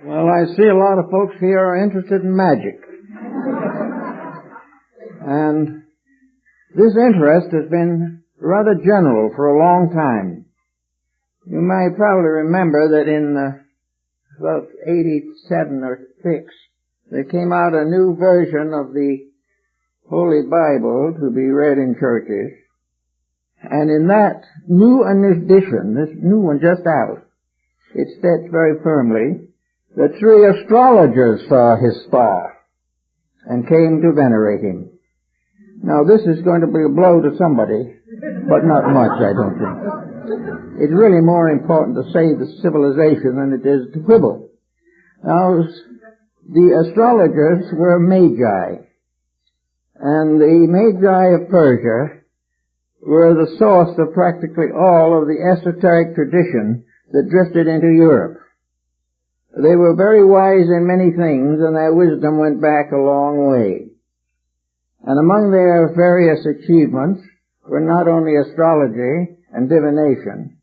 Well, I see a lot of folks here are interested in magic. And this interest has been rather general for a long time. You may probably remember that in about 87 or 6, there came out a new version of the Holy Bible to be read in churches. And in that new edition, this new one just out, it states very firmly that 3 astrologers saw his star and came to venerate him. Now this is going to be a blow to somebody, but not much, I don't think. It's really more important to save the civilization than it is to quibble. Now, the astrologers were magi, and the magi of Persia were the source of practically all of the esoteric tradition that drifted into Europe. They were very wise in many things, and their wisdom went back a long way. And among their various achievements were not only astrology and divination,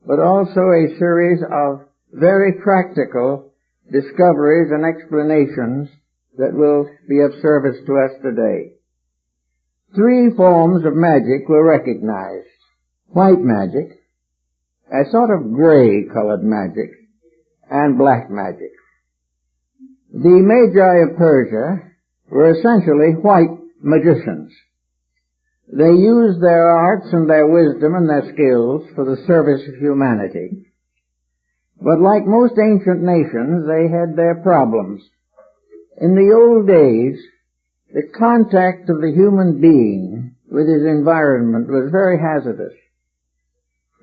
but also a series of very practical discoveries and explanations that will be of service to us today. 3 forms of magic were recognized. White magic, a sort of gray-colored magic, and black magic. The Magi of Persia were essentially white magicians. They used their arts and their wisdom and their skills for the service of humanity. But like most ancient nations, they had their problems. In the old days, the contact of the human being with his environment was very hazardous.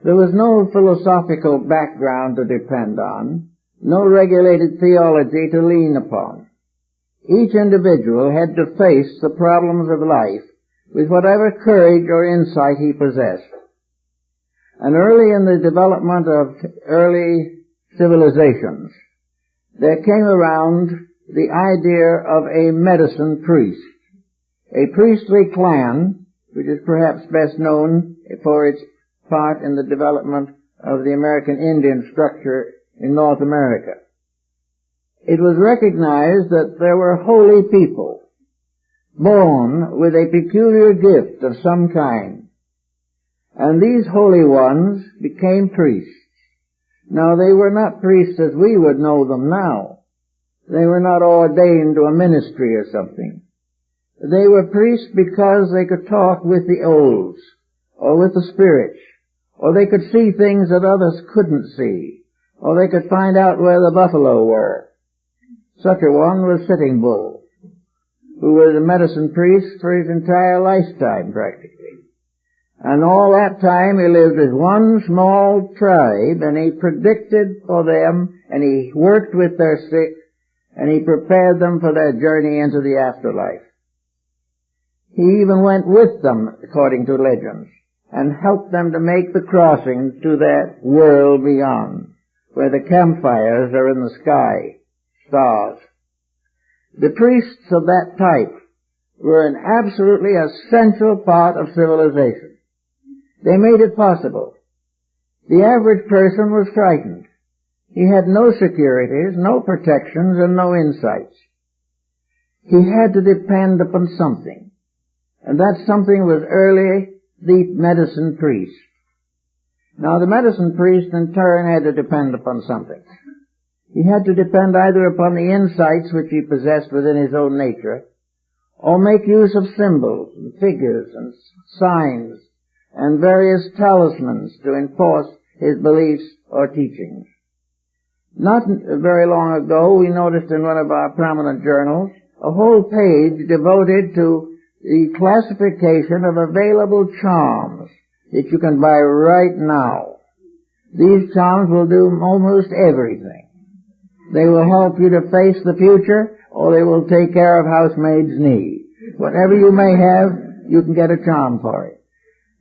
There was no philosophical background to depend on, no regulated theology to lean upon. Each individual had to face the problems of life with whatever courage or insight he possessed. And early in the development of early civilizations, there came around the idea of a medicine priest, a priestly clan, which is perhaps best known for its part in the development of the American Indian structure in North America. It was recognized that there were holy people born with a peculiar gift of some kind, and these holy ones became priests. Now, they were not priests as we would know them now. They were not ordained to a ministry or something. They were priests because they could talk with the olds, or with the spirits, or they could see things that others couldn't see, or they could find out where the buffalo were. Such a one was Sitting Bull, who was a medicine priest for his entire lifetime, practically. And all that time he lived as one small tribe, and he predicted for them, and he worked with their sick, and he prepared them for their journey into the afterlife. He even went with them, according to legends, and helped them to make the crossing to that world beyond, where the campfires are in the sky, stars. The priests of that type were an absolutely essential part of civilization. They made it possible. The average person was frightened. He had no securities, no protections, and no insights. He had to depend upon something. And that something was early the medicine priest. Now, the medicine priest in turn had to depend upon something. He had to depend either upon the insights which he possessed within his own nature, or make use of symbols and figures and signs and various talismans to enforce his beliefs or teachings. Not very long ago, we noticed in one of our prominent journals a whole page devoted to the classification of available charms that you can buy right now. These charms will do almost everything. They will help you to face the future, or they will take care of housemaid's need. Whatever you may have, you can get a charm for it.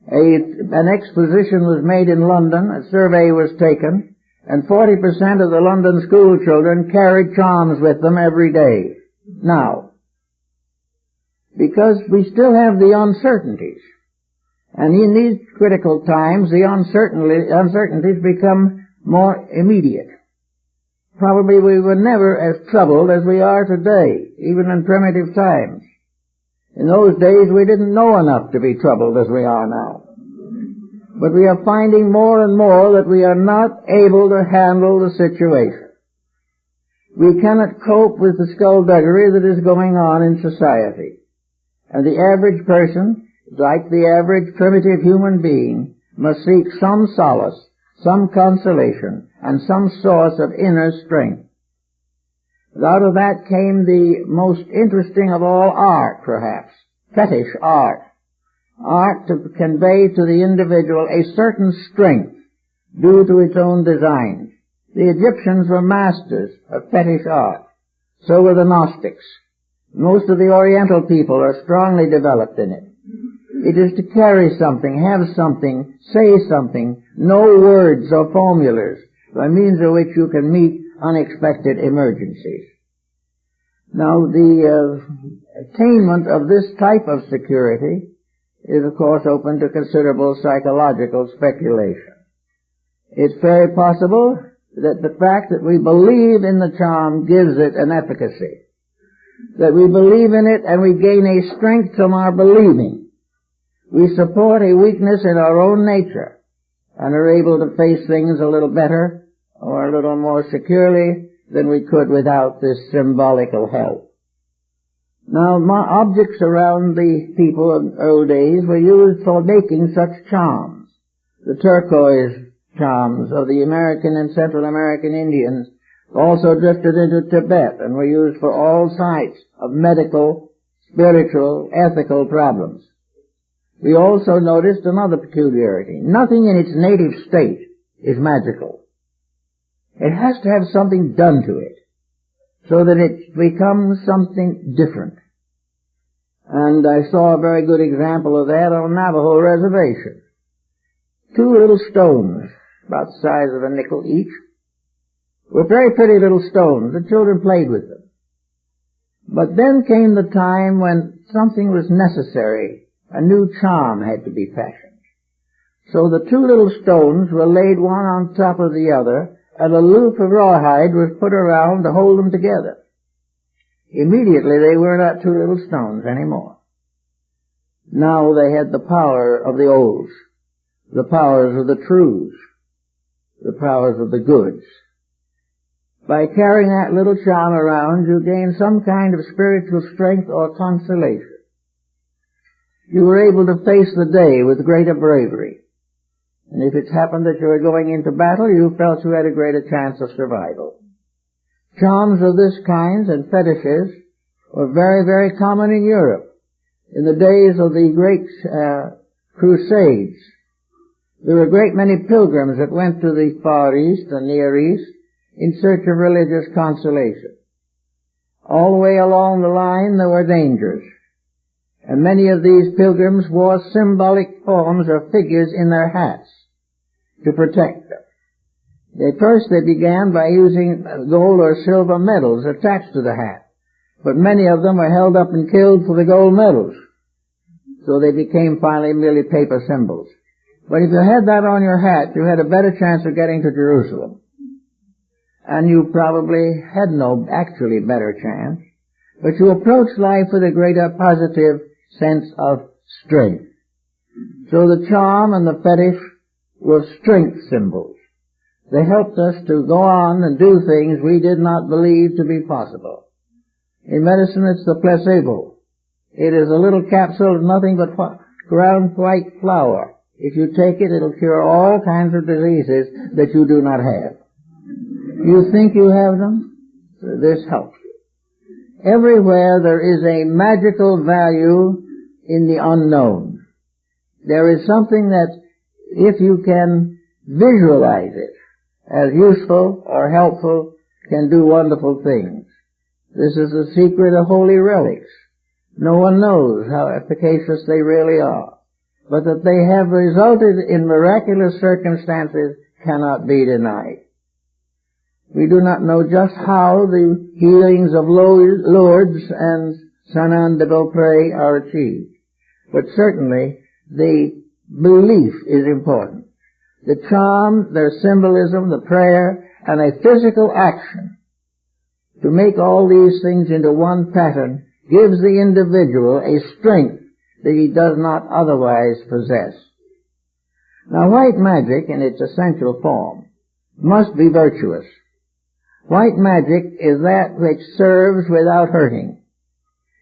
An exposition was made in London, a survey was taken, and 40% of the London school children carried charms with them every day. Now, because we still have the uncertainties, and in these critical times, the uncertainties become more immediate. probably we were never as troubled as we are today, even in primitive times. In those days we didn't know enough to be troubled as we are now. But we are finding more and more that we are not able to handle the situation. We cannot cope with the skullduggery that is going on in society. And the average person, like the average primitive human being, must seek some solace, some consolation, and some source of inner strength. Out of that came the most interesting of all art, perhaps, fetish art. Art to convey to the individual a certain strength due to its own design. The Egyptians were masters of fetish art. So were the Gnostics. Most of the Oriental people are strongly developed in it. It is to carry something, have something, say something, know words or formulas by means of which you can meet unexpected emergencies. Now, the attainment of this type of security is, of course, open to considerable psychological speculation. It's very possible that the fact that we believe in the charm gives it an efficacy. That we believe in it and we gain a strength from our believing. We support a weakness in our own nature and are able to face things a little better or a little more securely than we could without this symbolical help. Now, objects around the people of old days were used for making such charms. The turquoise charms of the American and Central American Indians also drifted into Tibet and were used for all types of medical, spiritual, ethical problems. We also noticed another peculiarity. Nothing in its native state is magical. It has to have something done to it so that it becomes something different. And I saw a very good example of that on Navajo Reservation. Two little stones, about the size of a nickel each, were very pretty little stones. The children played with them. But then came the time when something was necessary. A new charm had to be fashioned. So the two little stones were laid one on top of the other, and a loop of rawhide was put around to hold them together. Immediately they were not two little stones anymore. Now they had the power of the olds, the powers of the truths, the powers of the goods. By carrying that little charm around, you gain some kind of spiritual strength or consolation. You were able to face the day with greater bravery. And if it happened that you were going into battle, you felt you had a greater chance of survival. Charms of this kind and fetishes were very, very common in Europe. In the days of the great Crusades, there were a great many pilgrims that went to the Far East and Near East in search of religious consolation. All the way along the line there were dangers. And many of these pilgrims wore symbolic forms or figures in their hats to protect them. First they began by using gold or silver medals attached to the hat. But many of them were held up and killed for the gold medals. So they became finally merely paper symbols. But if you had that on your hat, you had a better chance of getting to Jerusalem. And you probably had no actually better chance. But you approached life with a greater positive sense of strength. So the charm and the fetish were strength symbols. They helped us to go on and do things we did not believe to be possible. In medicine, it's the placebo. It is a little capsule of nothing but ground white flour. If you take it, it'll cure all kinds of diseases that you do not have. You think you have them? This helps you. Everywhere there is a magical value in the unknown. There is something that, if you can visualize it as useful or helpful, can do wonderful things. This is the secret of holy relics. No one knows how efficacious they really are, but that they have resulted in miraculous circumstances cannot be denied. We do not know just how the healings of Lourdes and Saint-Anne-de-Beaupré are achieved, but certainly the belief is important. The charm, their symbolism, the prayer, and a physical action to make all these things into one pattern gives the individual a strength that he does not otherwise possess. Now, white magic in its essential form must be virtuous. White magic is that which serves without hurting.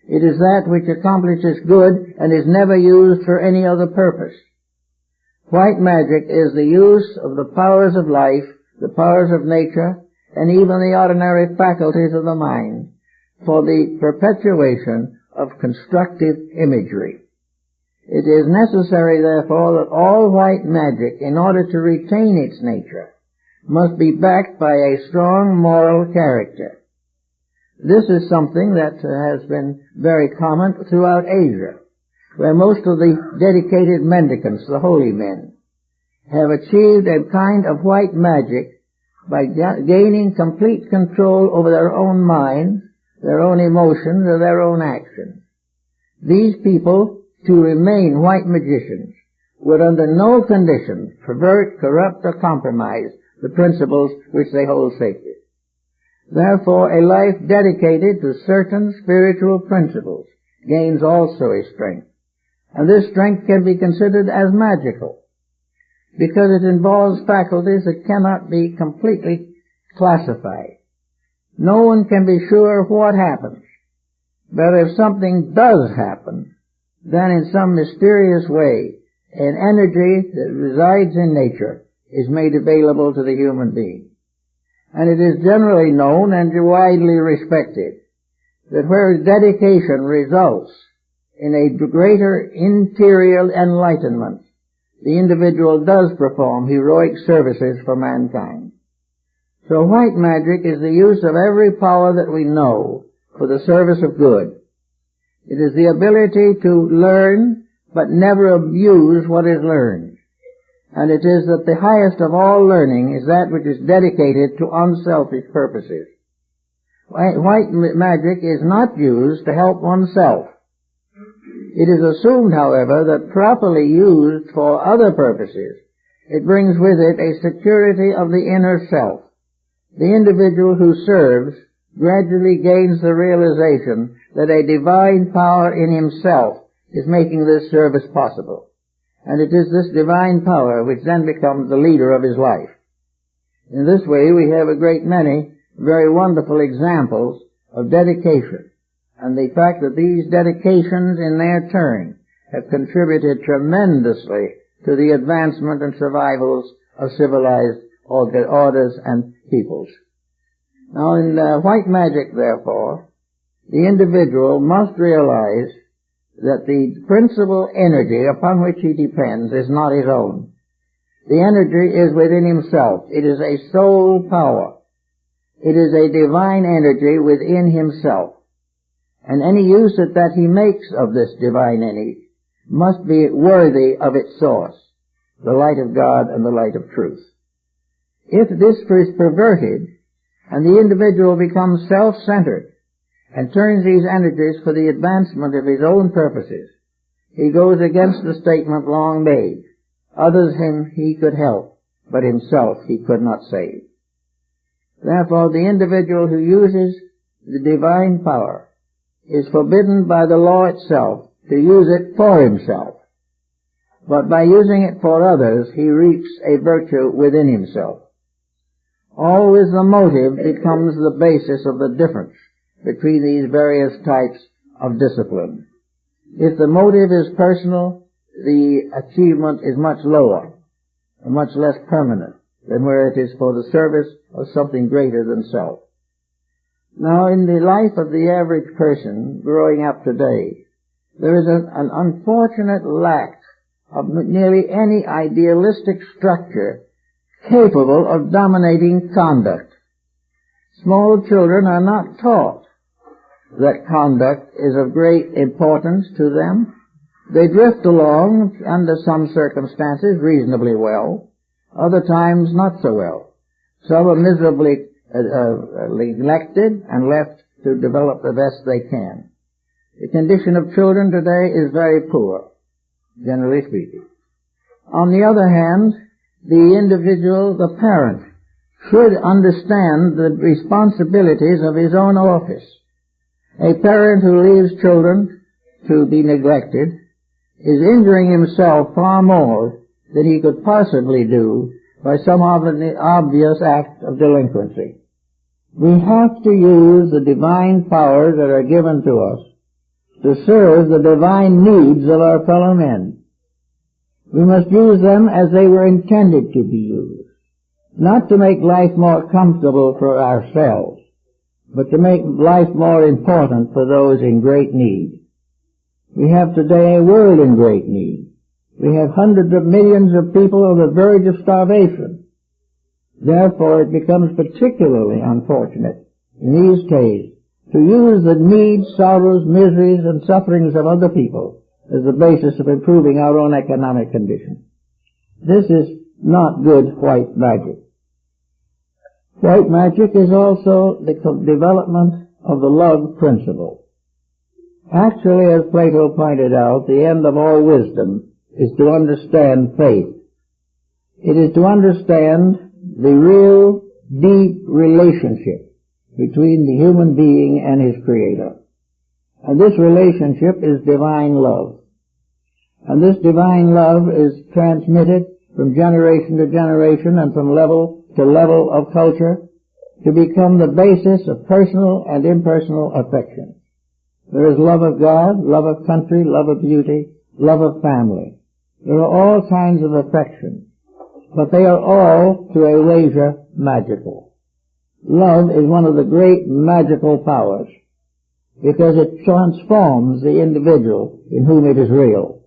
It is that which accomplishes good and is never used for any other purpose. White magic is the use of the powers of life, the powers of nature, and even the ordinary faculties of the mind for the perpetuation of constructive imagery. It is necessary, therefore, that all white magic, in order to retain its nature, must be backed by a strong moral character. This is something that has been very common throughout Asia, where most of the dedicated mendicants, the holy men, have achieved a kind of white magic by gaining complete control over their own minds, their own emotions, or their own actions. These people, to remain white magicians, would under no condition pervert, corrupt, or compromise the principles which they hold sacred. Therefore, a life dedicated to certain spiritual principles gains also a strength. And this strength can be considered as magical, because it involves faculties that cannot be completely classified. No one can be sure what happens, but if something does happen, then in some mysterious way, an energy that resides in nature is made available to the human being. And it is generally known and widely respected that where dedication results in a greater interior enlightenment, the individual does perform heroic services for mankind. So white magic is the use of every power that we know for the service of good. It is the ability to learn but never abuse what is learned. And it is that the highest of all learning is that which is dedicated to unselfish purposes. White magic is not used to help oneself. It is assumed, however, that properly used for other purposes, it brings with it a security of the inner self. The individual who serves gradually gains the realization that a divine power in himself is making this service possible. And it is this divine power which then becomes the leader of his life. In this way, we have a great many very wonderful examples of dedication, and the fact that these dedications in their turn have contributed tremendously to the advancement and survivals of civilized orders and peoples. Now, in white magic, therefore, the individual must realize that the principal energy upon which he depends is not his own. The energy is within himself. It is a soul power. It is a divine energy within himself. And any use that he makes of this divine energy must be worthy of its source, the light of God and the light of truth. If this is perverted, and the individual becomes self-centered, and turns these energies for the advancement of his own purposes, he goes against the statement long made, others him he could help, but himself he could not save. Therefore, the individual who uses the divine power is forbidden by the law itself to use it for himself. But by using it for others, he reaps a virtue within himself. Always the motive becomes the basis of the difference between these various types of discipline. If the motive is personal, the achievement is much lower and much less permanent than where it is for the service of something greater than self. Now, in the life of the average person growing up today, there is an unfortunate lack of nearly any idealistic structure capable of dominating conduct. Small children are not taught that conduct is of great importance to them. They drift along under some circumstances reasonably well, other times not so well. Some are miserably neglected and left to develop the best they can. The condition of children today is very poor, generally speaking. On the other hand, the individual, the parent, should understand the responsibilities of his own office. A parent who leaves children to be neglected is injuring himself far more than he could possibly do by some obvious act of delinquency. We have to use the divine powers that are given to us to serve the divine needs of our fellow men. We must use them as they were intended to be used, not to make life more comfortable for ourselves, but to make life more important for those in great need. We have today a world in great need. We have hundreds of millions of people on the verge of starvation. Therefore, it becomes particularly unfortunate in these days to use the needs, sorrows, miseries, and sufferings of other people as the basis of improving our own economic condition. This is not good white magic. White magic is also the development of the love principle. Actually, as Plato pointed out, the end of all wisdom is to understand faith. It is to understand the real, deep relationship between the human being and his Creator. And this relationship is divine love. And this divine love is transmitted from generation to generation and from level to level of culture to become the basis of personal and impersonal affection. There is love of God, love of country, love of beauty, love of family. There are all kinds of affection, but they are all, to a measure, magical. Love is one of the great magical powers because it transforms the individual in whom it is real.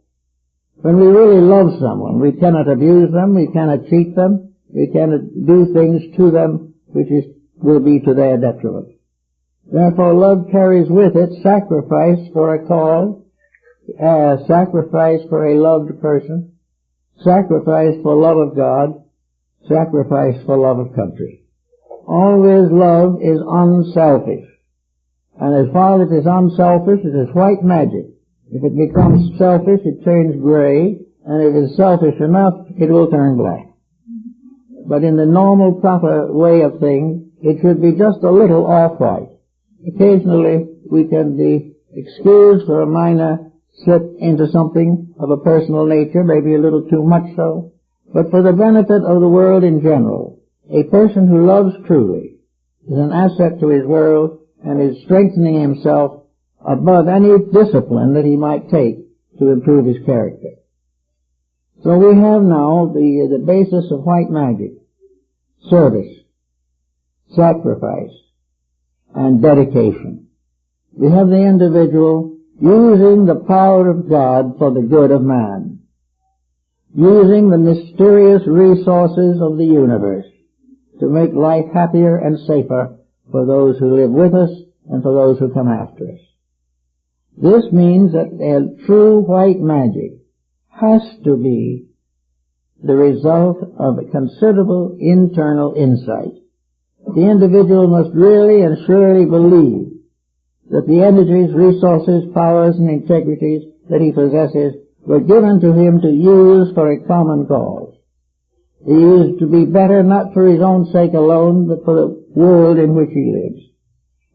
When we really love someone, we cannot abuse them, we cannot cheat them, we cannot do things to them which will be to their detriment. Therefore, love carries with it sacrifice for a cause, sacrifice for a loved person, sacrifice for love of God, sacrifice for love of country. Always love is unselfish. And as far as it is unselfish, it is white magic. If it becomes selfish, it turns gray, and if it is selfish enough, it will turn black. But in the normal, proper way of things, it should be just a little off-white. Occasionally, we can be excused for a minor slip into something of a personal nature, maybe a little too much so. But for the benefit of the world in general, a person who loves truly is an asset to his world and is strengthening himself above any discipline that he might take to improve his character. So we have now the basis of white magic: service, sacrifice, and dedication. We have the individual using the power of God for the good of man, using the mysterious resources of the universe to make life happier and safer for those who live with us and for those who come after us. This means that a true white magic has to be the result of a considerable internal insight. The individual must really and surely believe that the energies, resources, powers, and integrities that he possesses were given to him to use for a common cause. He is to be better not for his own sake alone, but for the world in which he lives.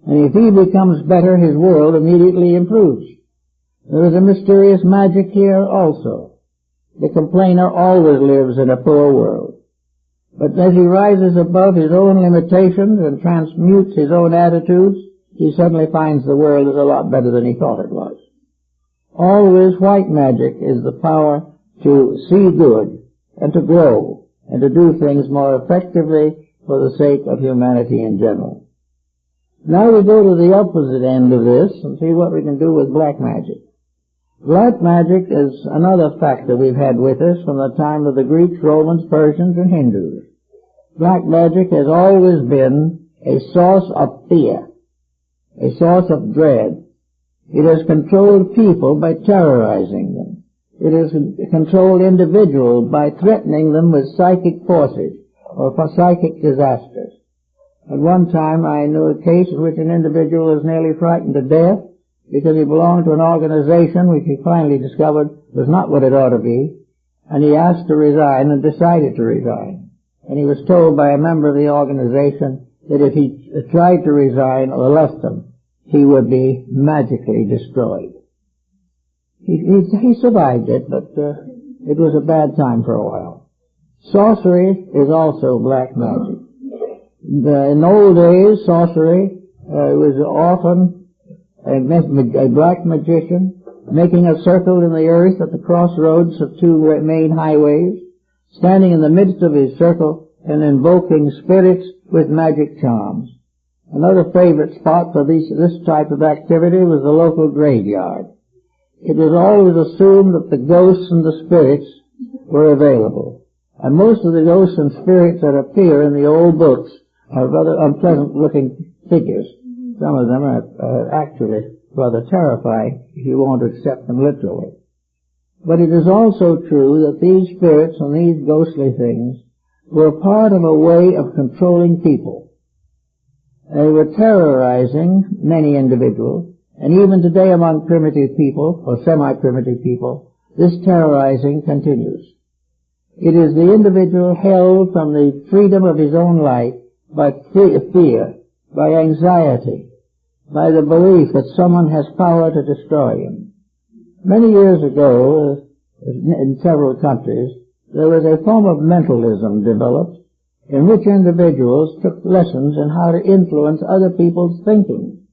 And if he becomes better, his world immediately improves. There is a mysterious magic here also. The complainer always lives in a poor world. But as he rises above his own limitations and transmutes his own attitudes, he suddenly finds the world is a lot better than he thought it was. Always white magic is the power to see good and to grow and to do things more effectively for the sake of humanity in general. Now we go to the opposite end of this and see what we can do with black magic. Black magic is another factor we've had with us from the time of the Greeks, Romans, Persians, and Hindus. Black magic has always been a source of fear, a source of dread. It has controlled people by terrorizing them. It has controlled individuals by threatening them with psychic forces or for psychic disasters. At one time I knew a case in which an individual was nearly frightened to death because he belonged to an organization which he finally discovered was not what it ought to be, and he asked to resign and decided to resign. and he was told by a member of the organization that if he tried to resign or left them, he would be magically destroyed. He survived it, but it was a bad time for a while. Sorcery is also black magic. In old days, sorcery was often a black magician making a circle in the earth at the crossroads of two main highways, standing in the midst of his circle and invoking spirits with magic charms. Another favorite spot for this type of activity was the local graveyard. It was always assumed that the ghosts and the spirits were available. And most of the ghosts and spirits that appear in the old books are rather unpleasant-looking figures. Some of them are actually rather terrifying if you want to accept them literally. But it is also true that these spirits and these ghostly things were part of a way of controlling people. They were terrorizing many individuals, and even today among primitive people, or semi-primitive people, this terrorizing continues. It is the individual held from the freedom of his own life by fear, by anxiety, by the belief that someone has power to destroy him. Many years ago, in several countries, there was a form of mentalism developed in which individuals took lessons in how to influence other people's thinking.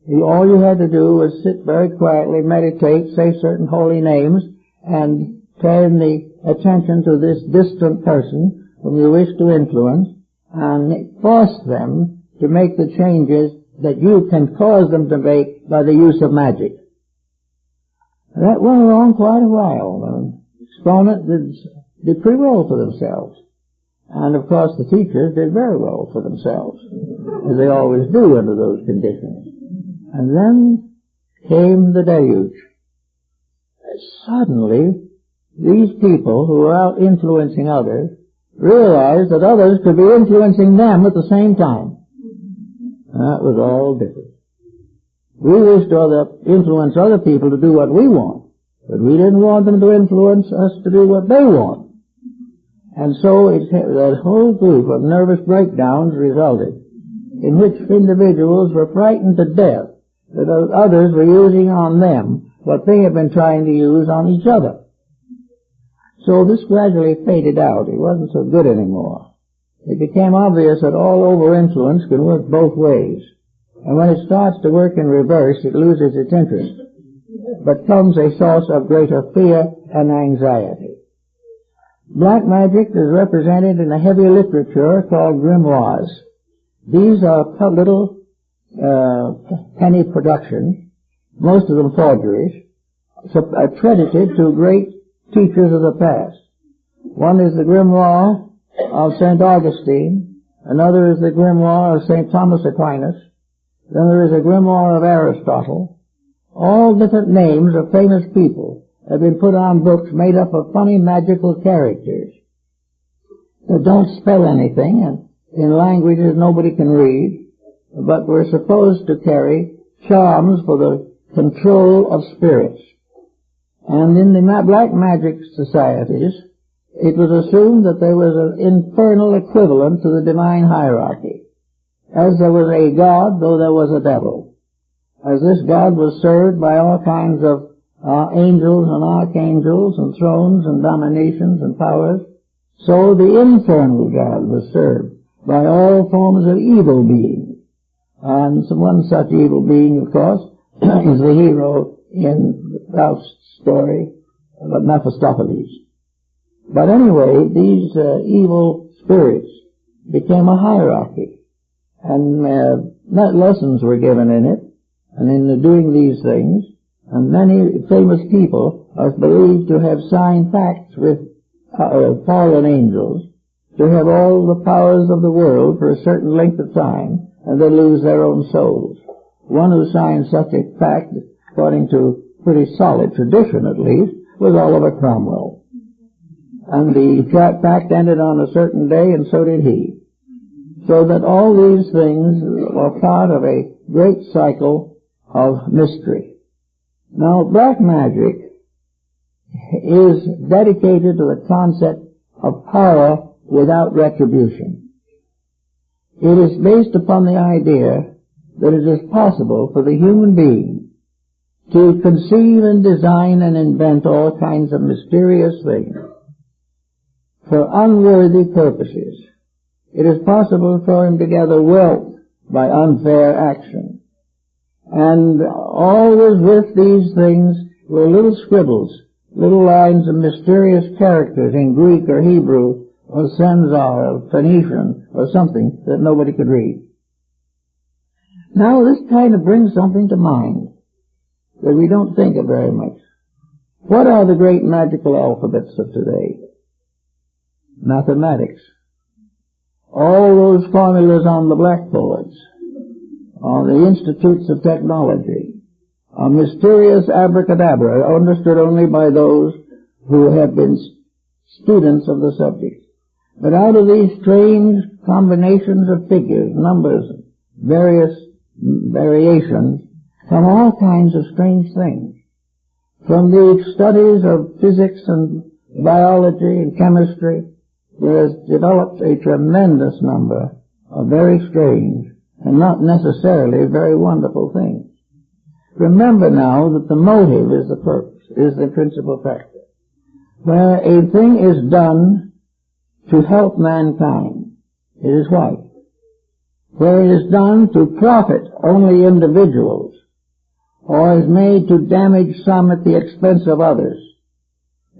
All you had to do was sit very quietly, meditate, say certain holy names, and turn the attention to this distant person whom you wish to influence, and force them to make the changes that you can cause them to make by the use of magic. That went along quite a while. The exponent did pretty well for themselves. And of course the teachers did very well for themselves, as they always do under those conditions. And then came the deluge. Suddenly, these people who were out influencing others realized that others could be influencing them at the same time. That was all different. We wish to influence other people to do what we want, but we didn't want them to influence us to do what they want. And so that whole group of nervous breakdowns resulted, in which individuals were frightened to death that others were using on them what they had been trying to use on each other. So this gradually faded out. It wasn't so good anymore. It became obvious that all over-influence can work both ways. And when it starts to work in reverse, it loses its interest, but becomes a source of greater fear and anxiety. Black magic is represented in a heavy literature called grimoires. These are little penny productions, most of them forgeries, accredited to great teachers of the past. One is the grimoire of St. Augustine, another is the grimoire of St. Thomas Aquinas, then there is a grimoire of Aristotle. All different names of famous people have been put on books made up of funny magical characters that don't spell anything and in languages nobody can read, but were supposed to carry charms for the control of spirits. And in the black magic societies, it was assumed that there was an infernal equivalent to the divine hierarchy. As there was a god, though there was a devil. As this god was served by all kinds of angels and archangels and thrones and dominations and powers, so the infernal god was served by all forms of evil beings. And one such evil being, of course, is the hero in Faust's story about Mephistopheles. But anyway, these evil spirits became a hierarchy, and lessons were given in it, and in doing these things, and many famous people are believed to have signed pacts with fallen angels to have all the powers of the world for a certain length of time, and they lose their own souls. One who signed such a pact, according to pretty solid tradition at least, was Oliver Cromwell. And the pact ended on a certain day, and so did he. So that all these things are part of a great cycle of mystery. Now, black magic is dedicated to the concept of power without retribution. It is based upon the idea that it is possible for the human being to conceive and design and invent all kinds of mysterious things for unworthy purposes. It is possible for him to gather wealth by unfair action. And always with these things were little scribbles, little lines of mysterious characters in Greek or Hebrew or Senzar or Phoenician or something that nobody could read. Now this kind of brings something to mind that we don't think of very much. What are the great magical alphabets of today? Mathematics. All those formulas on the blackboards, on the institutes of technology, are mysterious abracadabra, understood only by those who have been students of the subject. But out of these strange combinations of figures, numbers, various variations, come all kinds of strange things. From the studies of physics and biology and chemistry, there has developed a tremendous number of very strange and not necessarily very wonderful things. Remember now that the motive is the purpose, is the principal factor. Where a thing is done to help mankind, it is right. Where it is done to profit only individuals, or is made to damage some at the expense of others,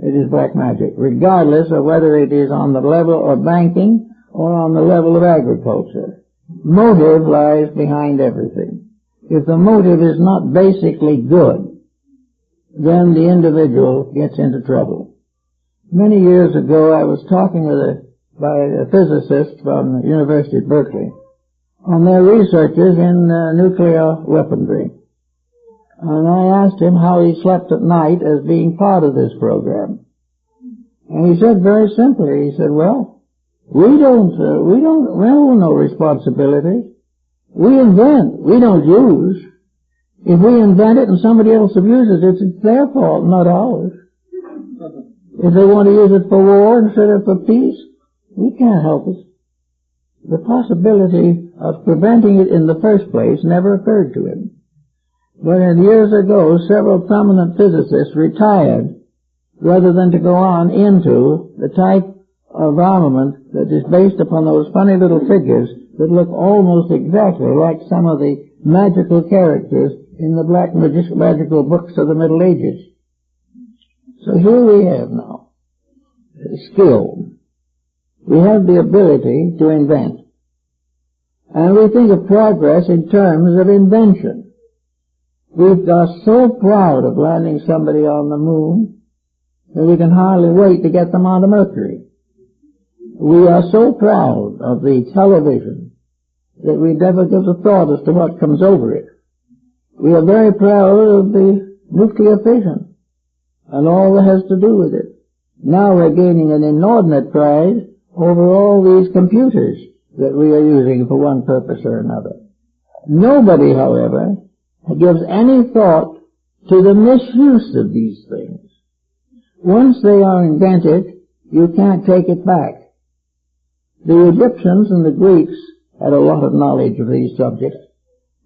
it is black magic, regardless of whether it is on the level of banking or on the level of agriculture. Motive lies behind everything. If the motive is not basically good, then the individual gets into trouble. Many years ago, I was talking by a physicist from the University of Berkeley on their researches in nuclear weaponry. And I asked him how he slept at night as being part of this program. And he said very simply, he said, well, we don't have no responsibility. We invent, we don't use. If we invent it and somebody else abuses it, it's their fault, not ours. If they want to use it for war instead of for peace, we can't help it. The possibility of preventing it in the first place never occurred to him. But years ago, several prominent physicists retired rather than to go on into the type of armament that is based upon those funny little figures that look almost exactly like some of the magical characters in the black magical books of the Middle Ages. So here we have now skill. We have the ability to invent. And we think of progress in terms of invention. We are so proud of landing somebody on the moon that we can hardly wait to get them onto Mercury. We are so proud of the television that we never give a thought as to what comes over it. We are very proud of the nuclear fission and all that has to do with it. Now we're gaining an inordinate pride over all these computers that we are using for one purpose or another. Nobody, however, gives any thought to the misuse of these things. Once they are invented, you can't take it back. The Egyptians and the Greeks had a lot of knowledge of these subjects,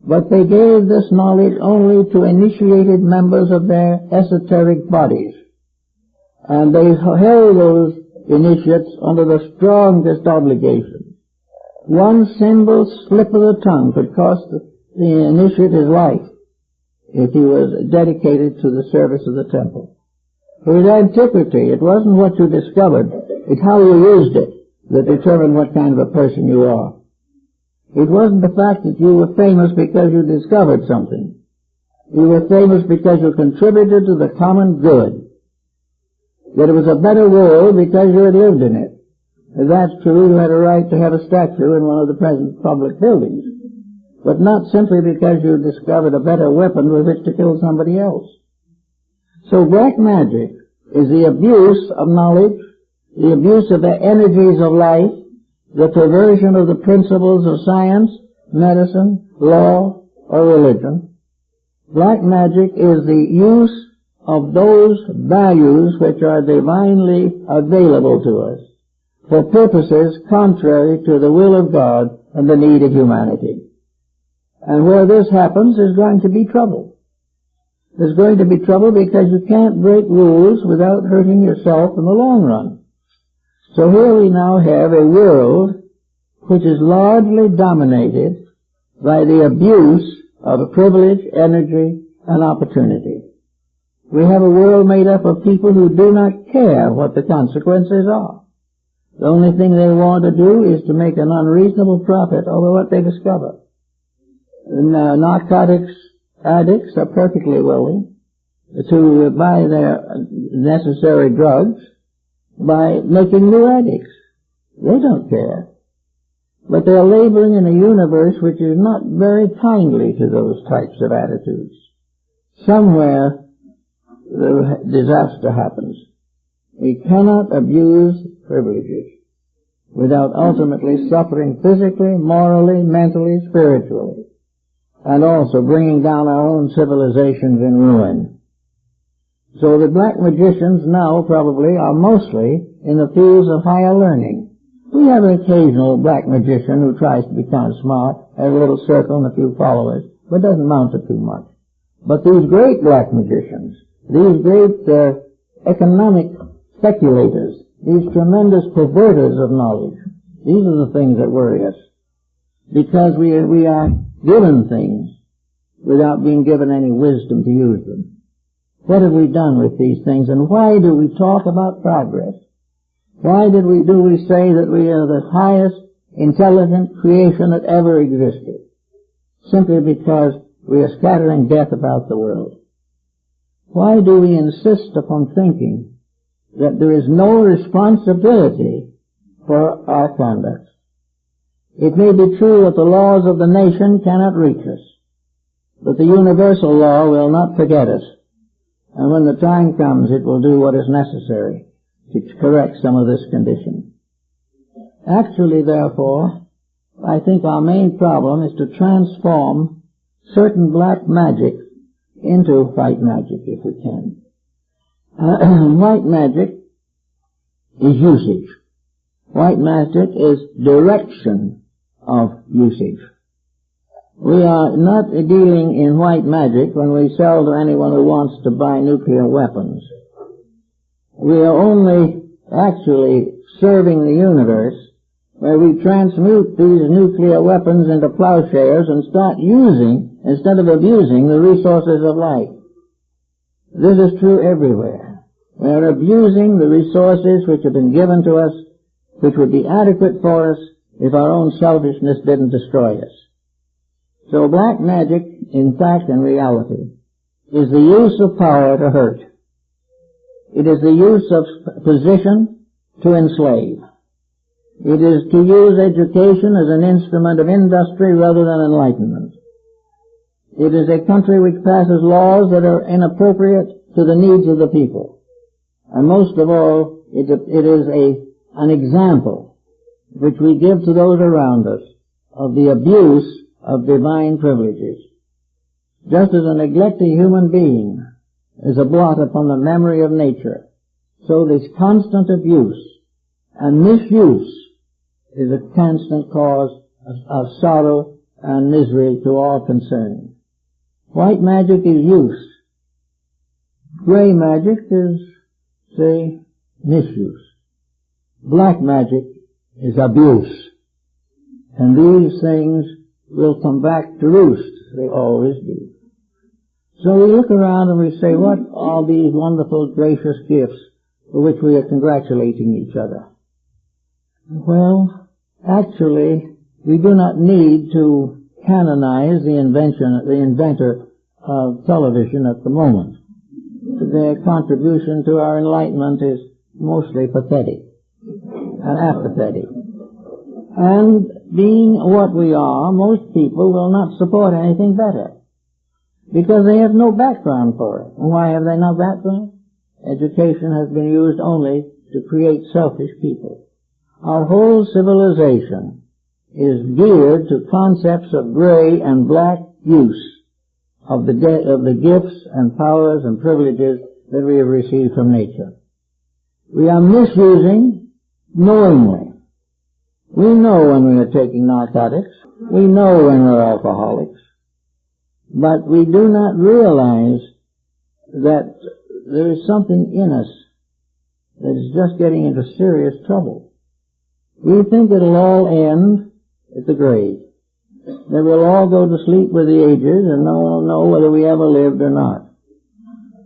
but they gave this knowledge only to initiated members of their esoteric bodies. And they held those initiates under the strongest obligation. One single slip of the tongue could cost the initiate his life if he was dedicated to the service of the temple. For in antiquity, it wasn't what you discovered, it's how you used it that determined what kind of a person you are. It wasn't the fact that you were famous because you discovered something. You were famous because you contributed to the common good. That it was a better world because you had lived in it. If that's true, you had a right to have a statue in one of the present public buildings. But not simply because you discovered a better weapon with which to kill somebody else. So black magic is the abuse of knowledge, the abuse of the energies of life, the perversion of the principles of science, medicine, law, or religion. Black magic is the use of those values which are divinely available to us for purposes contrary to the will of God and the need of humanity. And where this happens, there's going to be trouble. There's going to be trouble because you can't break rules without hurting yourself in the long run. So here we now have a world which is largely dominated by the abuse of privilege, energy, and opportunity. We have a world made up of people who do not care what the consequences are. The only thing they want to do is to make an unreasonable profit over what they discover. Narcotics addicts are perfectly willing to buy their necessary drugs by making new addicts. They don't care. But they're laboring in a universe which is not very kindly to those types of attitudes. Somewhere the disaster happens. We cannot abuse privileges without ultimately suffering physically, morally, mentally, spiritually, and also bringing down our own civilizations in ruin. So the black magicians now probably are mostly in the fields of higher learning. We have an occasional black magician who tries to become smart, has a little circle and a few followers, but doesn't amount to too much. But these great black magicians, these great economic speculators, these tremendous perverters of knowledge, these are the things that worry us. Because we are given things without being given any wisdom to use them. What have we done with these things, and why do we talk about progress? Why do we say that we are the highest intelligent creation that ever existed? Simply because we are scattering death about the world. Why do we insist upon thinking that there is no responsibility for our conduct? It may be true that the laws of the nation cannot reach us, but the universal law will not forget us. And when the time comes, it will do what is necessary to correct some of this condition. Actually, therefore, I think our main problem is to transform certain black magic into white magic, if we can. White magic is usage. White magic is direction of usage. We are not dealing in white magic when we sell to anyone who wants to buy nuclear weapons. We are only actually serving the universe where we transmute these nuclear weapons into plowshares and start using, instead of abusing, the resources of life. This is true everywhere. We are abusing the resources which have been given to us, which would be adequate for us if our own selfishness didn't destroy us. So black magic, in fact and reality, is the use of power to hurt. It is the use of position to enslave. It is to use education as an instrument of industry rather than enlightenment. It is a country which passes laws that are inappropriate to the needs of the people. And most of all, it is an example which we give to those around us of the abuse of divine privileges. Just as a neglected human being is a blot upon the memory of nature, so this constant abuse and misuse is a constant cause of sorrow and misery to all concerned. White magic is use. Gray magic is, say, misuse. Black magic is abuse. And these things will come back to roost. They always do. So we look around and we say, what are these wonderful, gracious gifts for which we are congratulating each other? Well, actually, we do not need to canonize the inventor of television at the moment. Their contribution to our enlightenment is mostly pathetic and apathetic. And being what we are, most people will not support anything better, because they have no background for it. And why have they no background? Education has been used only to create selfish people. Our whole civilization is geared to concepts of gray and black use of the gifts and powers and privileges that we have received from nature. We are misusing knowingly. We know when we are taking narcotics. We know when we're alcoholics. But we do not realize that there is something in us that is just getting into serious trouble. We think it'll all end at the grave. That we'll all go to sleep with the ages and no one will know whether we ever lived or not.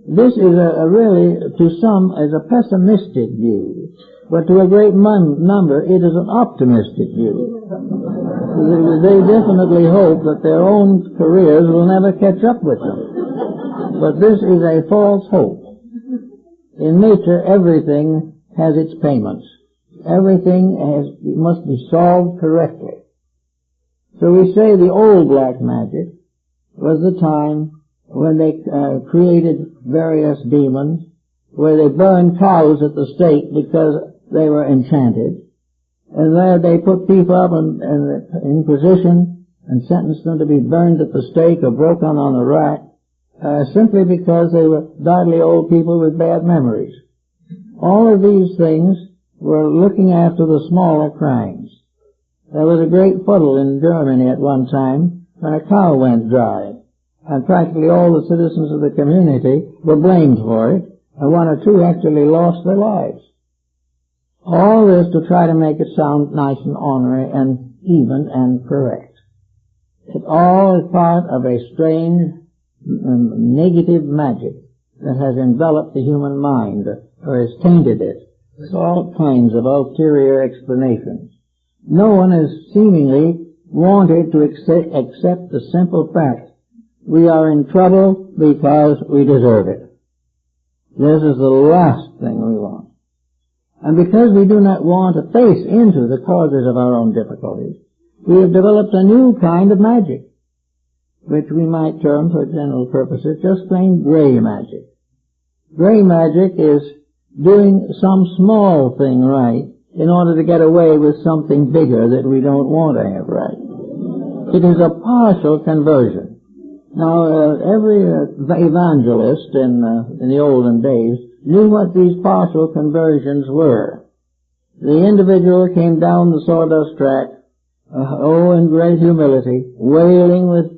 This is really, to some, is a pessimistic view, but to a great number, it is an optimistic view. They definitely hope that their own careers will never catch up with them. But this is a false hope. In nature, everything has its payments. Everything must be solved correctly. So we say the old black magic was the time when they created various demons, where they burned cows at the stake because they were enchanted, and there they put people up in position and sentenced them to be burned at the stake or broken on a rack, simply because they were dodgy old people with bad memories. All of these things were looking after the smaller crimes. There was a great fuddle in Germany at one time when a cow went dry, and practically all the citizens of the community were blamed for it, and one or two actually lost their lives. All this to try to make it sound nice and ornery and even and correct. It all is part of a strange negative magic that has enveloped the human mind or has tainted it with all kinds of ulterior explanations. No one has seemingly wanted to accept the simple fact: we are in trouble because we deserve it. This is the last thing we want. And because we do not want to face into the causes of our own difficulties, we have developed a new kind of magic, which we might term, for general purposes, just plain gray magic. Gray magic is doing some small thing right in order to get away with something bigger that we don't want to have right. It is a partial conversion. Now, every evangelist in the olden days knew what these partial conversions were. The individual came down the sawdust track, in great humility, wailing with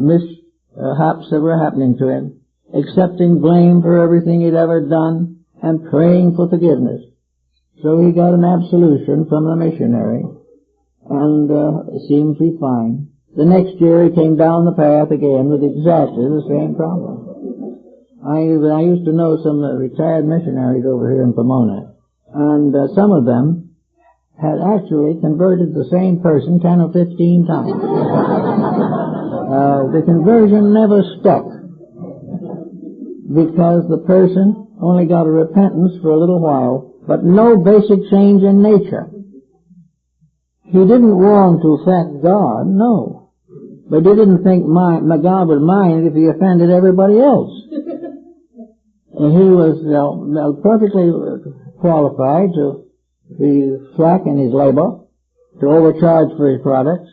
mishaps that were happening to him, accepting blame for everything he'd ever done, and praying for forgiveness. So he got an absolution from the missionary, and seemed to be fine. The next year he came down the path again with exactly the same problem. I used to know some retired missionaries over here in Pomona, and some of them had actually converted the same person 10 or 15 times. The conversion never stuck, because the person only got a repentance for a little while, but no basic change in nature. He didn't want to offend God, no. But he didn't think God would mind if he offended everybody else. And he was perfectly qualified to be slack in his labor, to overcharge for his products,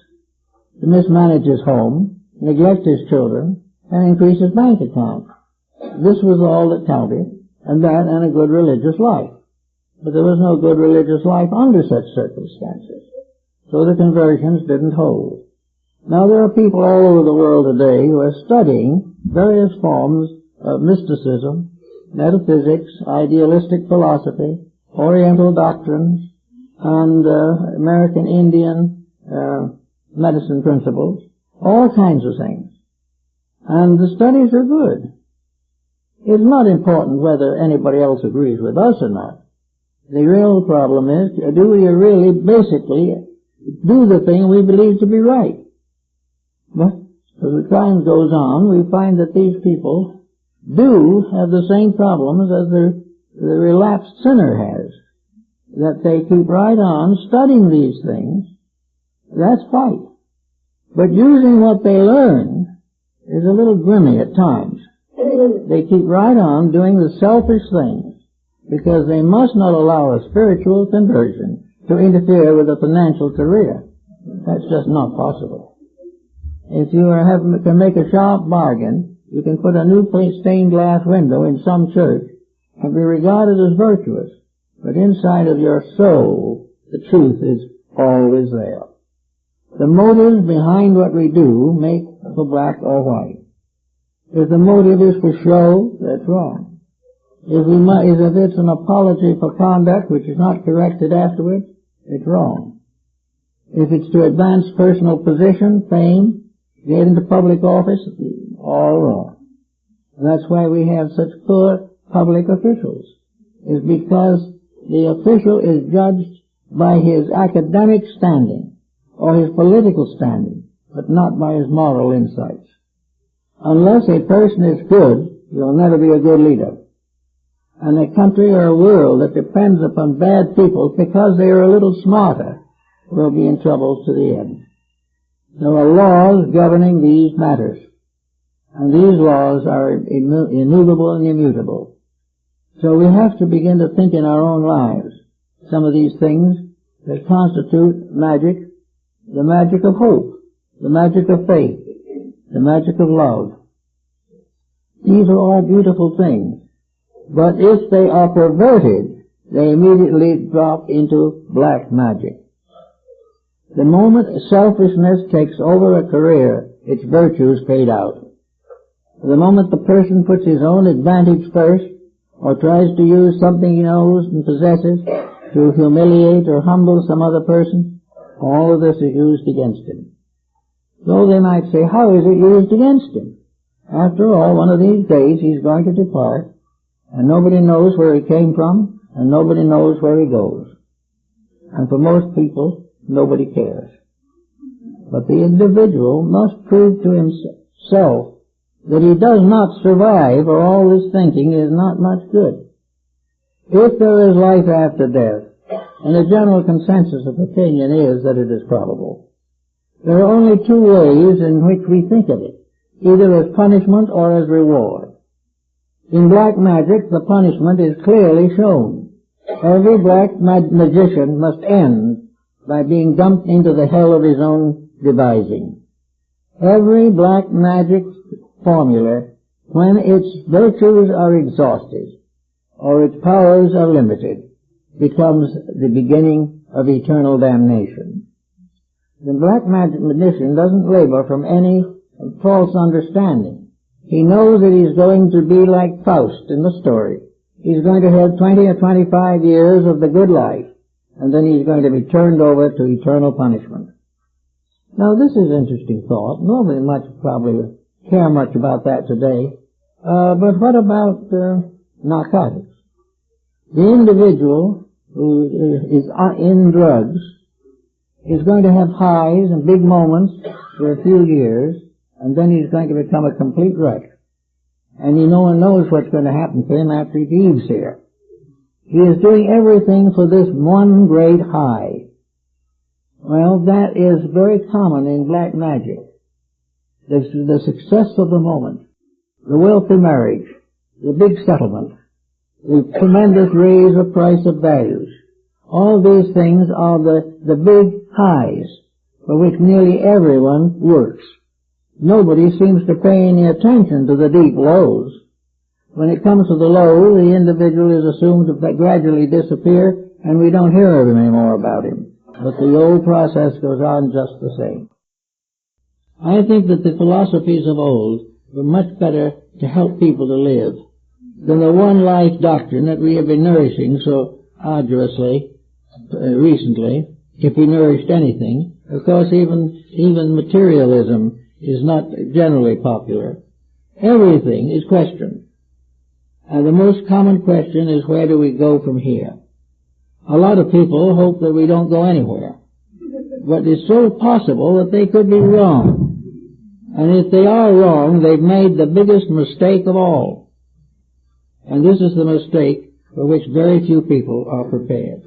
to mismanage his home, neglect his children, and increase his bank account. This was all that counted, and that and a good religious life. But there was no good religious life under such circumstances. So the conversions didn't hold. Now there are people all over the world today who are studying various forms of mysticism, metaphysics, idealistic philosophy, Oriental doctrines, and American Indian medicine principles, all kinds of things. And the studies are good. It's not important whether anybody else agrees with us or not. The real problem is, do we really basically do the thing we believe to be right? But as the time goes on, we find that these people do have the same problems as the relapsed sinner has. That they keep right on studying these things. That's right. But using what they learn is a little grimy at times. They keep right on doing the selfish things because they must not allow a spiritual conversion to interfere with a financial career. That's just not possible. If you can make a sharp bargain, you can put a new stained glass window in some church and be regarded as virtuous. but inside of your soul, the truth is always there. The motives behind what we do make for black or white. If the motive is for show, that's wrong. If it's an apology for conduct which is not corrected afterwards, it's wrong. If it's to advance personal position, fame, get into public office, all wrong. That's why we have such poor public officials. It's because the official is judged by his academic standing or his political standing, but not by his moral insights. Unless a person is good, he'll never be a good leader. And a country or a world that depends upon bad people because they are a little smarter will be in trouble to the end. There are laws governing these matters, and these laws are immovable and immutable. So we have to begin to think in our own lives some of these things that constitute magic, the magic of hope, the magic of faith, the magic of love. These are all beautiful things. But if they are perverted, they immediately drop into black magic. The moment selfishness takes over a career, its virtues fade out. The moment the person puts his own advantage first, or tries to use something he knows and possesses to humiliate or humble some other person, all of this is used against him. So they might say, how is it used against him? After all, one of these days he's going to depart, and nobody knows where he came from, and nobody knows where he goes. And for most people, nobody cares. But the individual must prove to himself that he does not survive, or all this thinking is not much good. If there is life after death, and the general consensus of opinion is that it is probable, there are only two ways in which we think of it, either as punishment or as reward. In black magic, the punishment is clearly shown. Every black magician must end by being dumped into the hell of his own devising. Every black magic formula, when its virtues are exhausted or its powers are limited, becomes the beginning of eternal damnation. The black magician doesn't labor from any false understanding. He knows that he's going to be like Faust in the story. He's going to have 20 or 25 years of the good life, and then he's going to be turned over to eternal punishment. Now this is an interesting thought. Nobody probably care much about that today. But what about narcotics? The individual who is in drugs is going to have highs and big moments for a few years, and then he's going to become a complete wreck. And no one knows what's going to happen to him after he leaves here. He is doing everything for this one great high. Well, that is very common in black magic. The success of the moment, the wealthy marriage, the big settlement, the tremendous raise of price of values, all these things are the big highs for which nearly everyone works. Nobody seems to pay any attention to the deep lows. When it comes to the low, the individual is assumed to gradually disappear, and we don't hear of him anymore about him. But the old process goes on just the same. I think that the philosophies of old were much better to help people to live than the one life doctrine that we have been nourishing so arduously recently, if we nourished anything. Of course, even materialism is not generally popular. Everything is questioned. And the most common question is, where do we go from here? A lot of people hope that we don't go anywhere. But it's so possible that they could be wrong. And if they are wrong, they've made the biggest mistake of all. And this is the mistake for which very few people are prepared.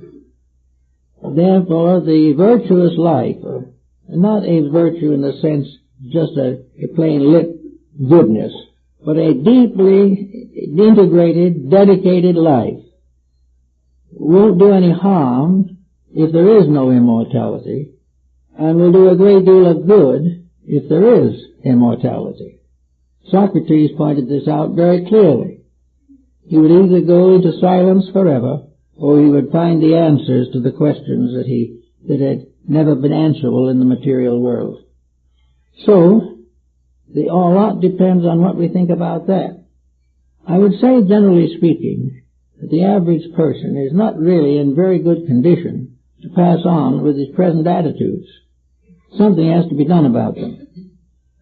Therefore, the virtuous life, not a virtue in the sense just a plain lip goodness, but a deeply integrated, dedicated life, won't do any harm if there is no immortality, and will do a great deal of good if there is immortality. Socrates pointed this out very clearly. He would either go into silence forever, or he would find the answers to the questions that had never been answerable in the material world. So, a lot depends on what we think about that. I would say, generally speaking, that the average person is not really in very good condition to pass on with his present attitudes. Something has to be done about them.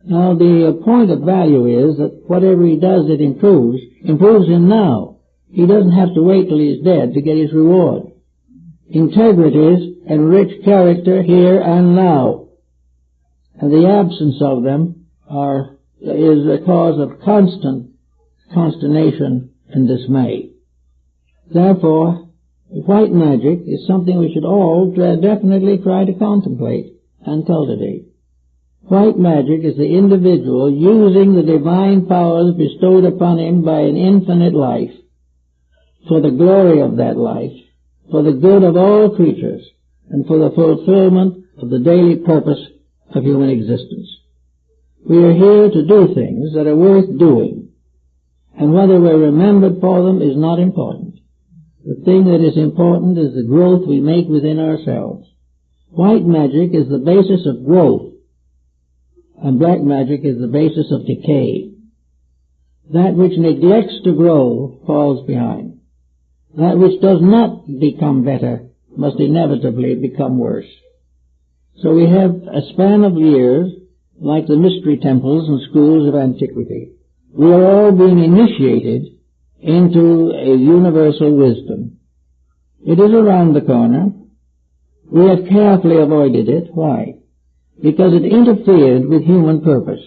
Now, the point of value is that whatever he does that improves him now. He doesn't have to wait till he's dead to get his reward. Integrities enrich character here and now, and the absence of them is a cause of constant consternation and dismay. Therefore, white magic is something we should all definitely try to contemplate and cultivate. White magic is the individual using the divine powers bestowed upon him by an infinite life for the glory of that life, for the good of all creatures, and for the fulfillment of the daily purpose of human existence. We are here to do things that are worth doing, and whether we're remembered for them is not important. The thing that is important is the growth we make within ourselves. White magic is the basis of growth, and black magic is the basis of decay. That which neglects to grow falls behind. That which does not become better must inevitably become worse. So we have a span of years like the mystery temples and schools of antiquity. We are all being initiated into a universal wisdom. It is around the corner. We have carefully avoided it. Why? Because it interfered with human purpose.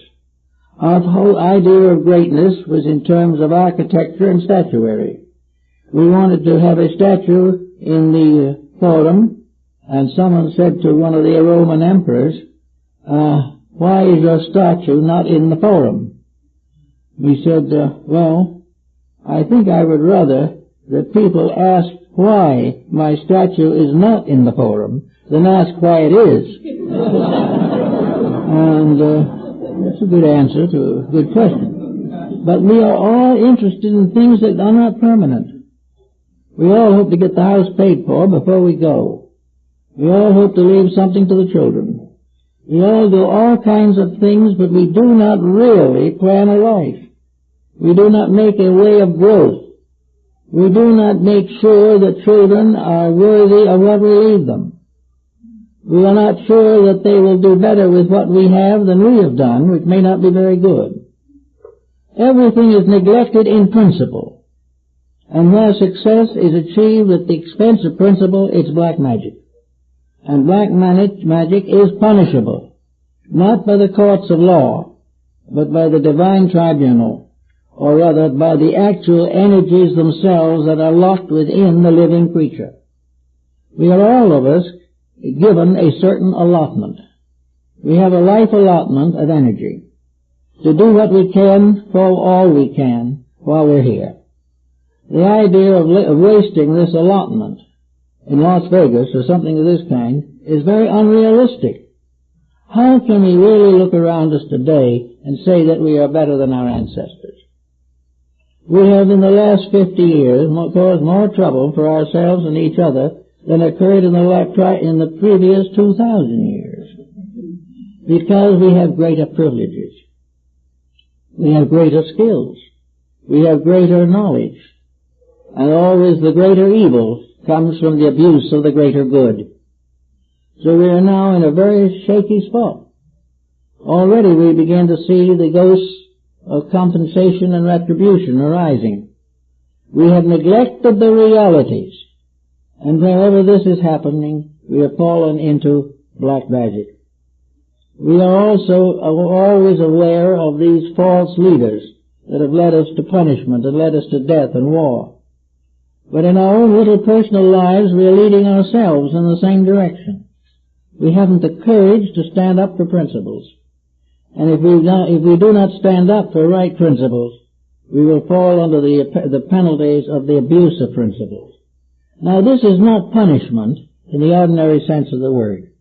Our whole idea of greatness was in terms of architecture and statuary. We wanted to have a statue in the Forum, and someone said to one of the Roman emperors, why is your statue not in the Forum? He said, well, I think I would rather that people ask why my statue is not in the Forum than ask why it is. And that's a good answer to a good question. But we are all interested in things that are not permanent. We all hope to get the house paid for before we go. We all hope to leave something to the children. We all do all kinds of things, but we do not really plan a life. We do not make a way of growth. We do not make sure that children are worthy of what we leave them. We are not sure that they will do better with what we have than we have done, which may not be very good. Everything is neglected in principle. And where success is achieved at the expense of principle, it's black magic. And black magic is punishable, not by the courts of law, but by the divine tribunal, or rather by the actual energies themselves that are locked within the living creature. We are all of us given a certain allotment. We have a life allotment of energy to do what we can for all we can while we're here. The idea of wasting this allotment in Las Vegas or something of this kind is very unrealistic. How can we really look around us today and say that we are better than our ancestors? We have in the last 50 years caused more trouble for ourselves and each other than occurred in the previous 2,000 years, because we have greater privileges. We have greater skills. We have greater knowledge. And always the greater evil comes from the abuse of the greater good. So we are now in a very shaky spot. Already we begin to see the ghosts of compensation and retribution arising. We have neglected the realities, and wherever this is happening, we have fallen into black magic. We are also always aware of these false leaders that have led us to punishment and led us to death and war. But in our own little personal lives, we are leading ourselves in the same direction. We haven't the courage to stand up for principles. And if we do not stand up for right principles, we will fall under the penalties of the abuse of principles. Now, this is not punishment in the ordinary sense of the word.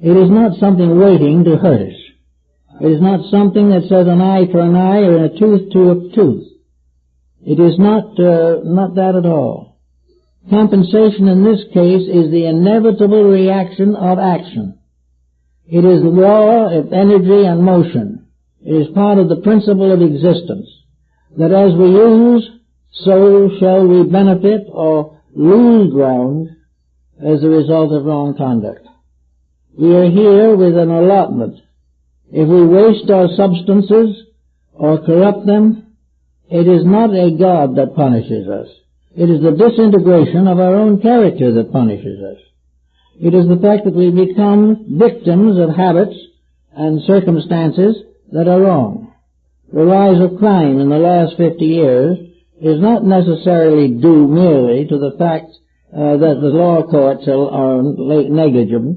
It is not something waiting to hurt us. It is not something that says an eye for an eye or a tooth to a tooth. It is not that at all. Compensation in this case is the inevitable reaction of action. It is the law of energy and motion. It is part of the principle of existence, that as we use, so shall we benefit or lose ground as a result of wrong conduct. We are here with an allotment. If we waste our substances or corrupt them, it is not a God that punishes us. It is the disintegration of our own character that punishes us. It is the fact that we become victims of habits and circumstances that are wrong. The rise of crime in the last 50 years is not necessarily due merely to the fact that the law courts are negligible.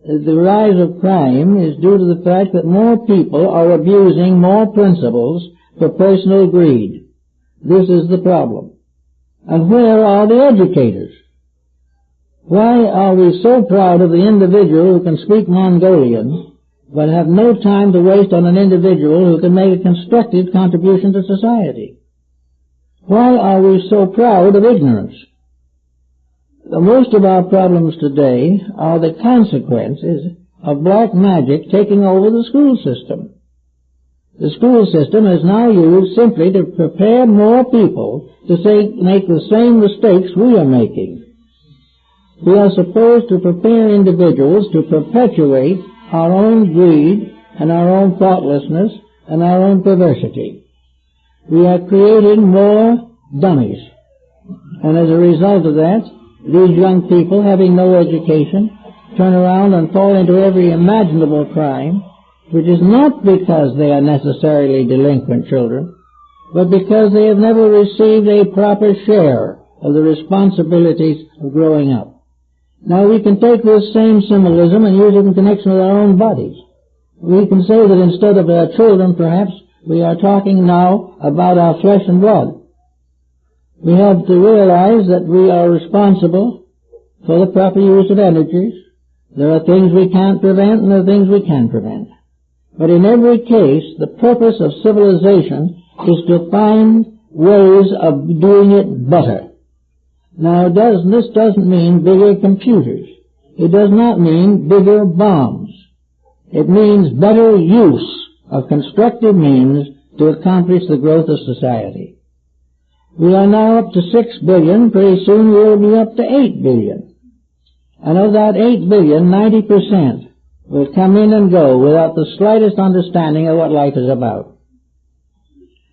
The rise of crime is due to the fact that more people are abusing more principles for personal greed. This is the problem. And where are the educators? Why are we so proud of the individual who can speak Mongolian, but have no time to waste on an individual who can make a constructive contribution to society? Why are we so proud of ignorance? Most of our problems today are the consequences of black magic taking over the school system. The school system is now used simply to prepare more people to make the same mistakes we are making. We are supposed to prepare individuals to perpetuate our own greed and our own thoughtlessness and our own perversity. We are creating more dummies. And as a result of that, these young people, having no education, turn around and fall into every imaginable crime, which is not because they are necessarily delinquent children, but because they have never received a proper share of the responsibilities of growing up. Now we can take this same symbolism and use it in connection with our own bodies. We can say that instead of our children, perhaps, we are talking now about our flesh and blood. We have to realize that we are responsible for the proper use of energies. There are things we can't prevent and there are things we can prevent. But in every case, the purpose of civilization is to find ways of doing it better. Now, this doesn't mean bigger computers. It does not mean bigger bombs. It means better use of constructive means to accomplish the growth of society. We are now up to 6 billion. Pretty soon we'll be up to 8 billion. And of that 8 billion, 90% will come in and go without the slightest understanding of what life is about.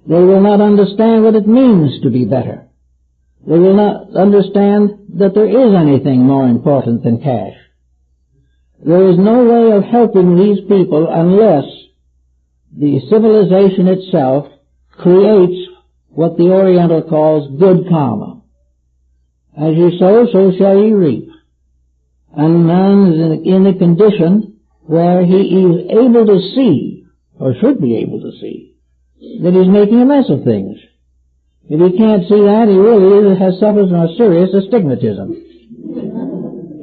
They will not understand what it means to be better. They will not understand that there is anything more important than cash. There is no way of helping these people unless the civilization itself creates what the Oriental calls good karma. As you sow, so shall you reap. And man is in a condition where he is able to see, or should be able to see, that he's making a mess of things. If he can't see that, he really suffers from a serious astigmatism.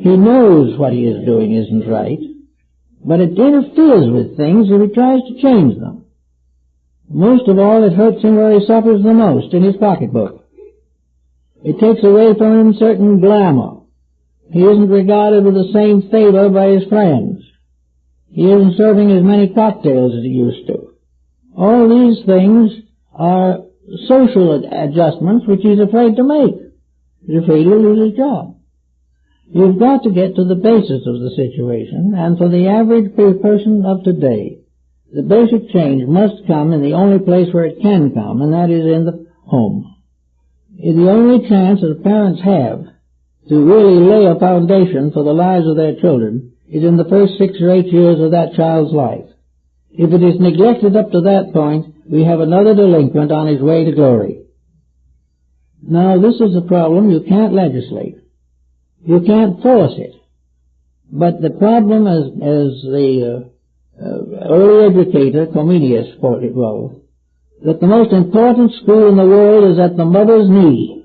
He knows what he is doing isn't right, but it interferes with things if he tries to change them. Most of all, it hurts him where he suffers the most, in his pocketbook. It takes away from him certain glamour. He isn't regarded with the same favor by his friends. He isn't serving as many cocktails as he used to. All these things are social adjustments which he's afraid to make. He's afraid he'll lose his job. You've got to get to the basis of the situation, and for the average person of today, the basic change must come in the only place where it can come, and that is in the home. The only chance that parents have to really lay a foundation for the lives of their children is in the first 6 or 8 years of that child's life. If it is neglected up to that point, we have another delinquent on his way to glory. Now, this is a problem you can't legislate. You can't force it. But the problem, as the early educator, Comenius, put it well, that the most important school in the world is at the mother's knee.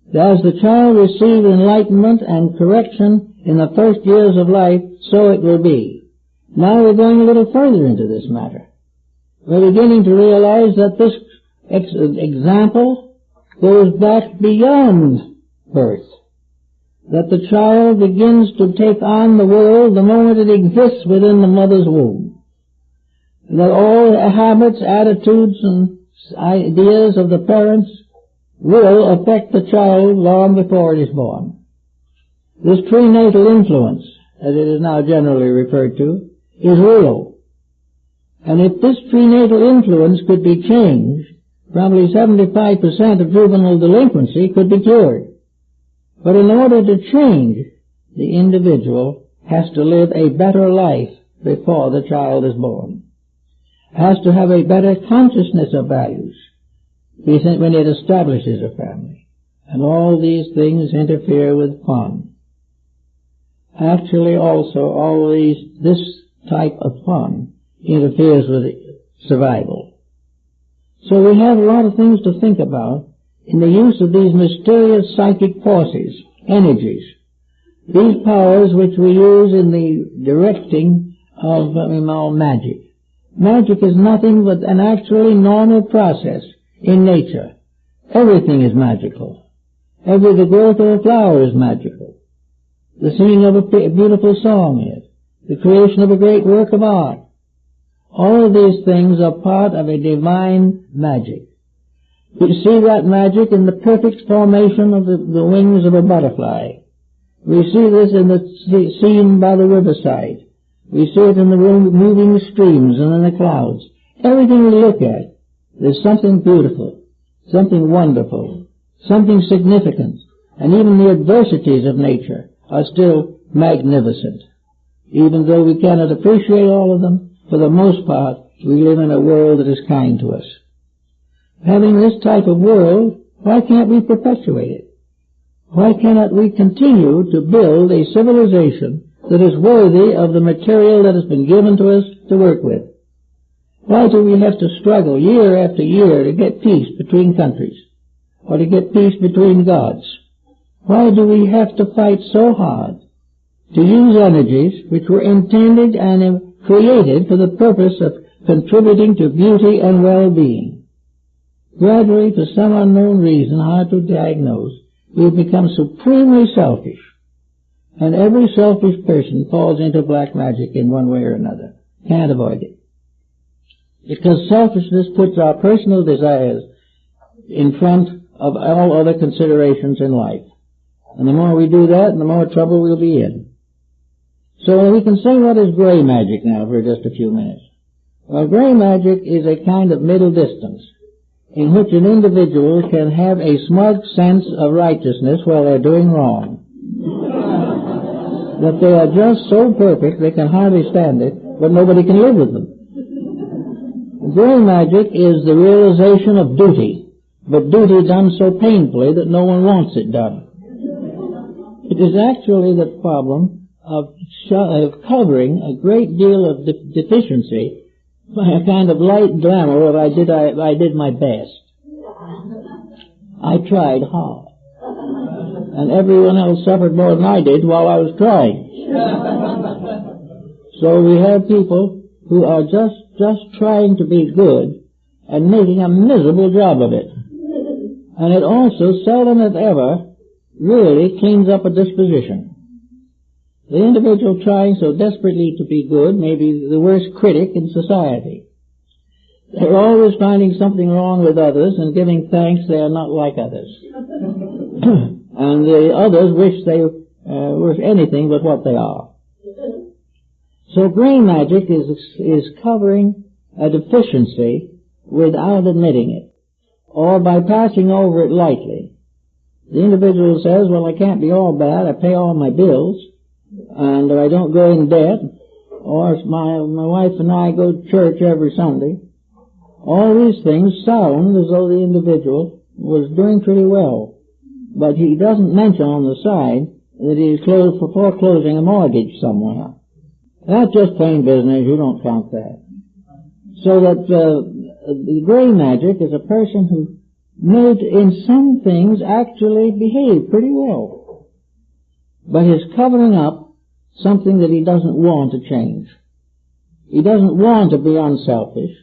As the child receives enlightenment and correction in the first years of life, so it will be. Now we're going a little further into this matter. We're beginning to realize that this example goes back beyond birth. That the child begins to take on the world the moment it exists within the mother's womb. That all habits, attitudes, and ideas of the parents will affect the child long before it is born. This prenatal influence, as it is now generally referred to, is real. And if this prenatal influence could be changed, probably 75% of juvenile delinquency could be cured. But in order to change, the individual has to live a better life before the child is born. Has to have a better consciousness of values when it establishes a family. And all these things interfere with fun. Actually also this type of fun interferes with survival. So we have a lot of things to think about in the use of these mysterious psychic forces, energies, these powers which we use in the directing of magic. Magic is nothing but an actually normal process in nature. Everything is magical. The growth of a flower is magical. The singing of a beautiful song is. The creation of a great work of art. All of these things are part of a divine magic. We see that magic in the perfect formation of the wings of a butterfly. We see this in the scene by the riverside. We see it in the moving streams and in the clouds. Everything we look at, there's something beautiful, something wonderful, something significant, and even the adversities of nature are still magnificent. Even though we cannot appreciate all of them, for the most part, we live in a world that is kind to us. Having this type of world, why can't we perpetuate it? Why cannot we continue to build a civilization that is worthy of the material that has been given to us to work with? Why do we have to struggle year after year to get peace between countries, or to get peace between gods? Why do we have to fight so hard to use energies which were intended and created for the purpose of contributing to beauty and well-being? Gradually, for some unknown reason hard to diagnose, we've become supremely selfish. And every selfish person falls into black magic in one way or another. Can't avoid it. Because selfishness puts our personal desires in front of all other considerations in life. And the more we do that, the more trouble we'll be in. So we can say, what is gray magic now for just a few minutes? Well, gray magic is a kind of middle distance in which an individual can have a smug sense of righteousness while they're doing wrong. That they are just so perfect they can hardly stand it, but nobody can live with them. Gray magic is the realization of duty, but duty done so painfully that no one wants it done. It is actually the problem of covering a great deal of deficiency by a kind of light glamour of I did my best. I tried hard. And everyone else suffered more than I did while I was trying. So we have people who are just trying to be good and making a miserable job of it. And it also seldom if ever really cleans up a disposition. The individual trying so desperately to be good may be the worst critic in society. They're always finding something wrong with others and giving thanks they are not like others. And the others wish they were anything but what they are. So gray magic is covering a deficiency without admitting it, or by passing over it lightly. The individual says, well, I can't be all bad, I pay all my bills, and I don't go in debt, or my wife and I go to church every Sunday. All these things sound as though the individual was doing pretty well, but he doesn't mention on the side that he is foreclosing a mortgage somewhere. That's just plain business, you don't count that. So that the gray magic is a person who may in some things actually behave pretty well, but is covering up something that he doesn't want to change. He doesn't want to be unselfish.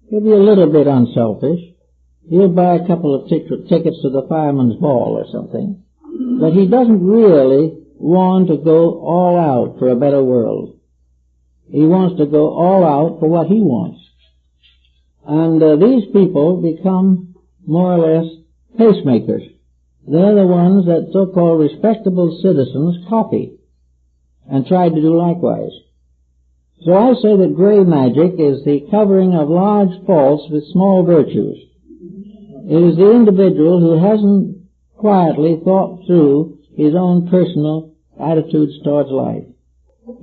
He'll be a little bit unselfish. He'll buy a couple of tickets to the fireman's ball or something. but he doesn't really want to go all out for a better world. He wants to go all out for what he wants. And these people become more or less pacemakers. They're the ones that so-called respectable citizens copy and try to do likewise. So I say that gray magic is the covering of large faults with small virtues. It is the individual who hasn't quietly thought through his own personal attitudes towards life.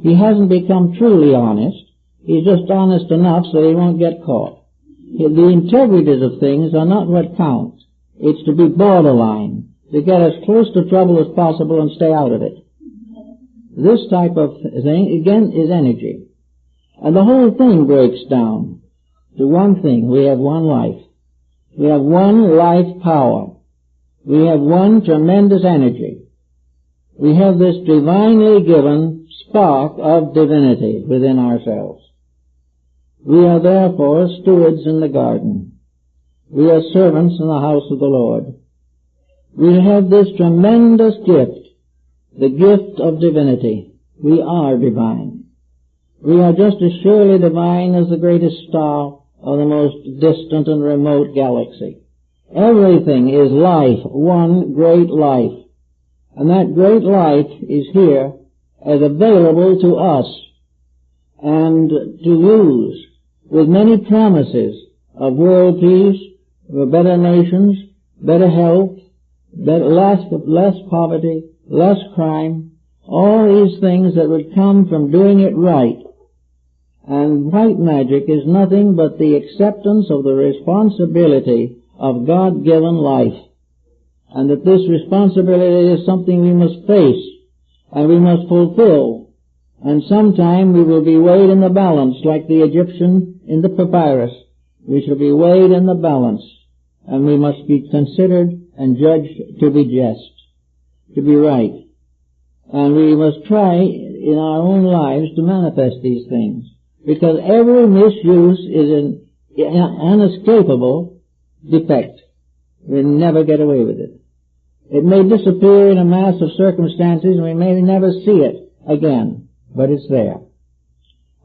He hasn't become truly honest. He's just honest enough so he won't get caught. The integrities of things are not what counts. It's to be borderline, to get as close to trouble as possible and stay out of it. This type of thing, again, is energy. And the whole thing breaks down to one thing. We have one life. We have one life power. We have one tremendous energy. We have this divinely given spark of divinity within ourselves. We are therefore stewards in the garden. We are servants in the house of the Lord. We have this tremendous gift, the gift of divinity. We are divine. We are just as surely divine as the greatest star of the most distant and remote galaxy. Everything is life, one great life. And that great life is here as available to us and to use with many promises of world peace, better nations, better health, less poverty, less crime, all these things that would come from doing it right. And white magic is nothing but the acceptance of the responsibility of God-given life. And that this responsibility is something we must face and we must fulfill. And sometime we will be weighed in the balance like the Egyptian in the papyrus. We shall be weighed in the balance, and we must be considered and judged to be just, to be right. And we must try in our own lives to manifest these things, because every misuse is an inescapable defect. We'll never get away with it. It may disappear in a mass of circumstances, and we may never see it again, but it's there.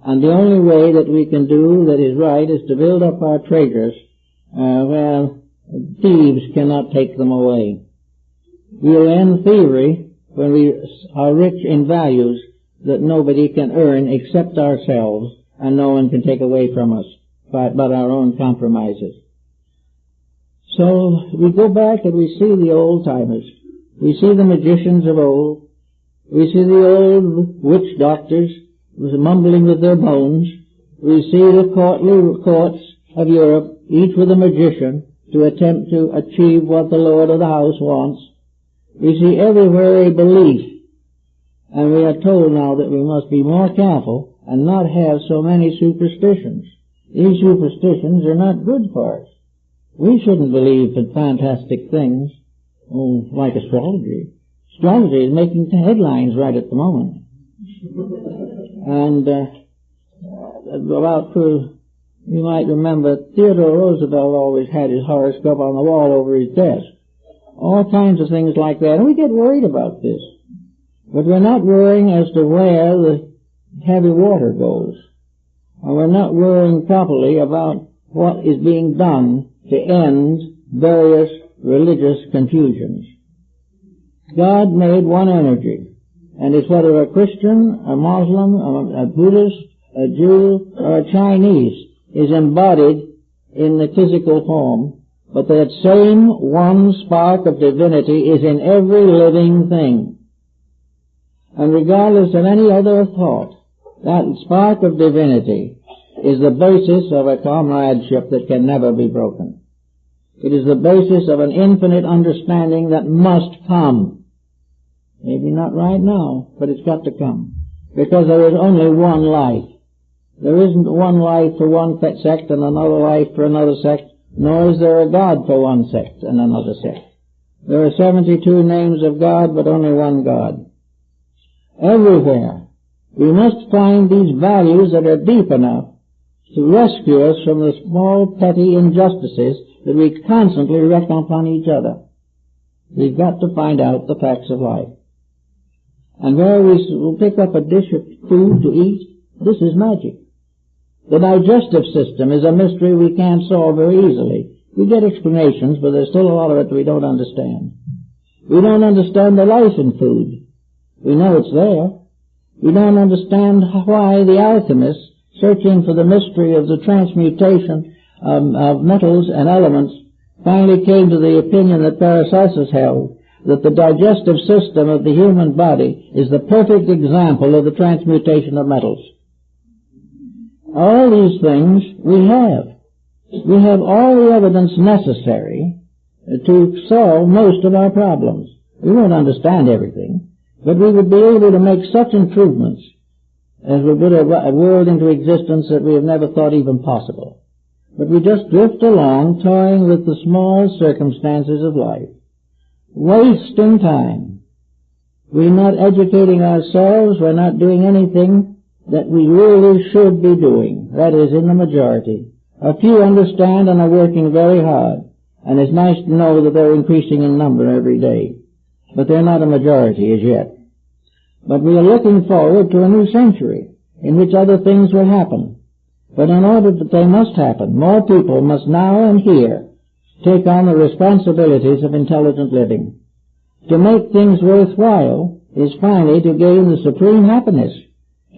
And the only way that we can do that is right is to build up our treasures where thieves cannot take them away. We'll end thievery when we are rich in values that nobody can earn except ourselves, and no one can take away from us but our own compromises. So we go back and we see the old-timers. We see the magicians of old. We see the old witch doctors mumbling with their bones. We see the courtly courts of Europe, each with a magician, to attempt to achieve what the lord of the house wants. We see everywhere a belief, and we are told now that we must be more careful and not have so many superstitions. These superstitions are not good for us. We shouldn't believe in fantastic things, like astrology. Astrology is making headlines right at the moment. And you might remember, Theodore Roosevelt always had his horoscope on the wall over his desk. All kinds of things like that. And we get worried about this. But we're not worrying as to where the heavy water goes. Or we're not worrying properly about what is being done to end various religious confusions. God made one energy, and it's whether a Christian, a Muslim, a Buddhist, a Jew, or a Chinese is embodied in the physical form, but that same one spark of divinity is in every living thing. And regardless of any other thought, that spark of divinity is the basis of a comradeship that can never be broken. It is the basis of an infinite understanding that must come. Maybe not right now, but it's got to come. Because there is only one life. There isn't one life for one sect and another life for another sect, nor is there a God for one sect and another sect. There are 72 names of God, but only one God. Everywhere, we must find these values that are deep enough to rescue us from the small petty injustices that we constantly reckon upon each other. We've got to find out the facts of life. And where we will pick up a dish of food to eat, this is magic. The digestive system is a mystery we can't solve very easily. We get explanations, but there's still a lot of it we don't understand. We don't understand the life in food. We know it's there. We don't understand why the alchemists, searching for the mystery of the transmutation of metals and elements, finally came to the opinion that Paracelsus held, that the digestive system of the human body is the perfect example of the transmutation of metals. All these things we have. We have all the evidence necessary to solve most of our problems. We won't understand everything, but we would be able to make such improvements as would put a world into existence that we have never thought even possible. But we just drift along, toying with the small circumstances of life, wasting time. We're not educating ourselves, we're not doing anything that we really should be doing. That is, in the majority. A few understand and are working very hard, and it's nice to know that they're increasing in number every day. But they're not a majority as yet. But we are looking forward to a new century in which other things will happen. But in order that they must happen, more people must now and here take on the responsibilities of intelligent living. To make things worthwhile is finally to gain the supreme happiness.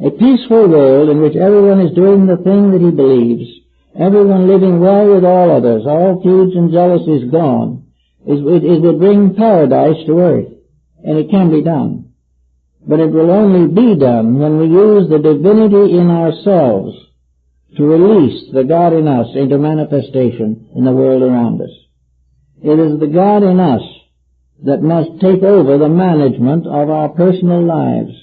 A peaceful world in which everyone is doing the thing that he believes, everyone living well with all others, all feuds and jealousies gone, it would bring paradise to earth, and it can be done. But it will only be done when we use the divinity in ourselves to release the God in us into manifestation in the world around us. It is the God in us that must take over the management of our personal lives.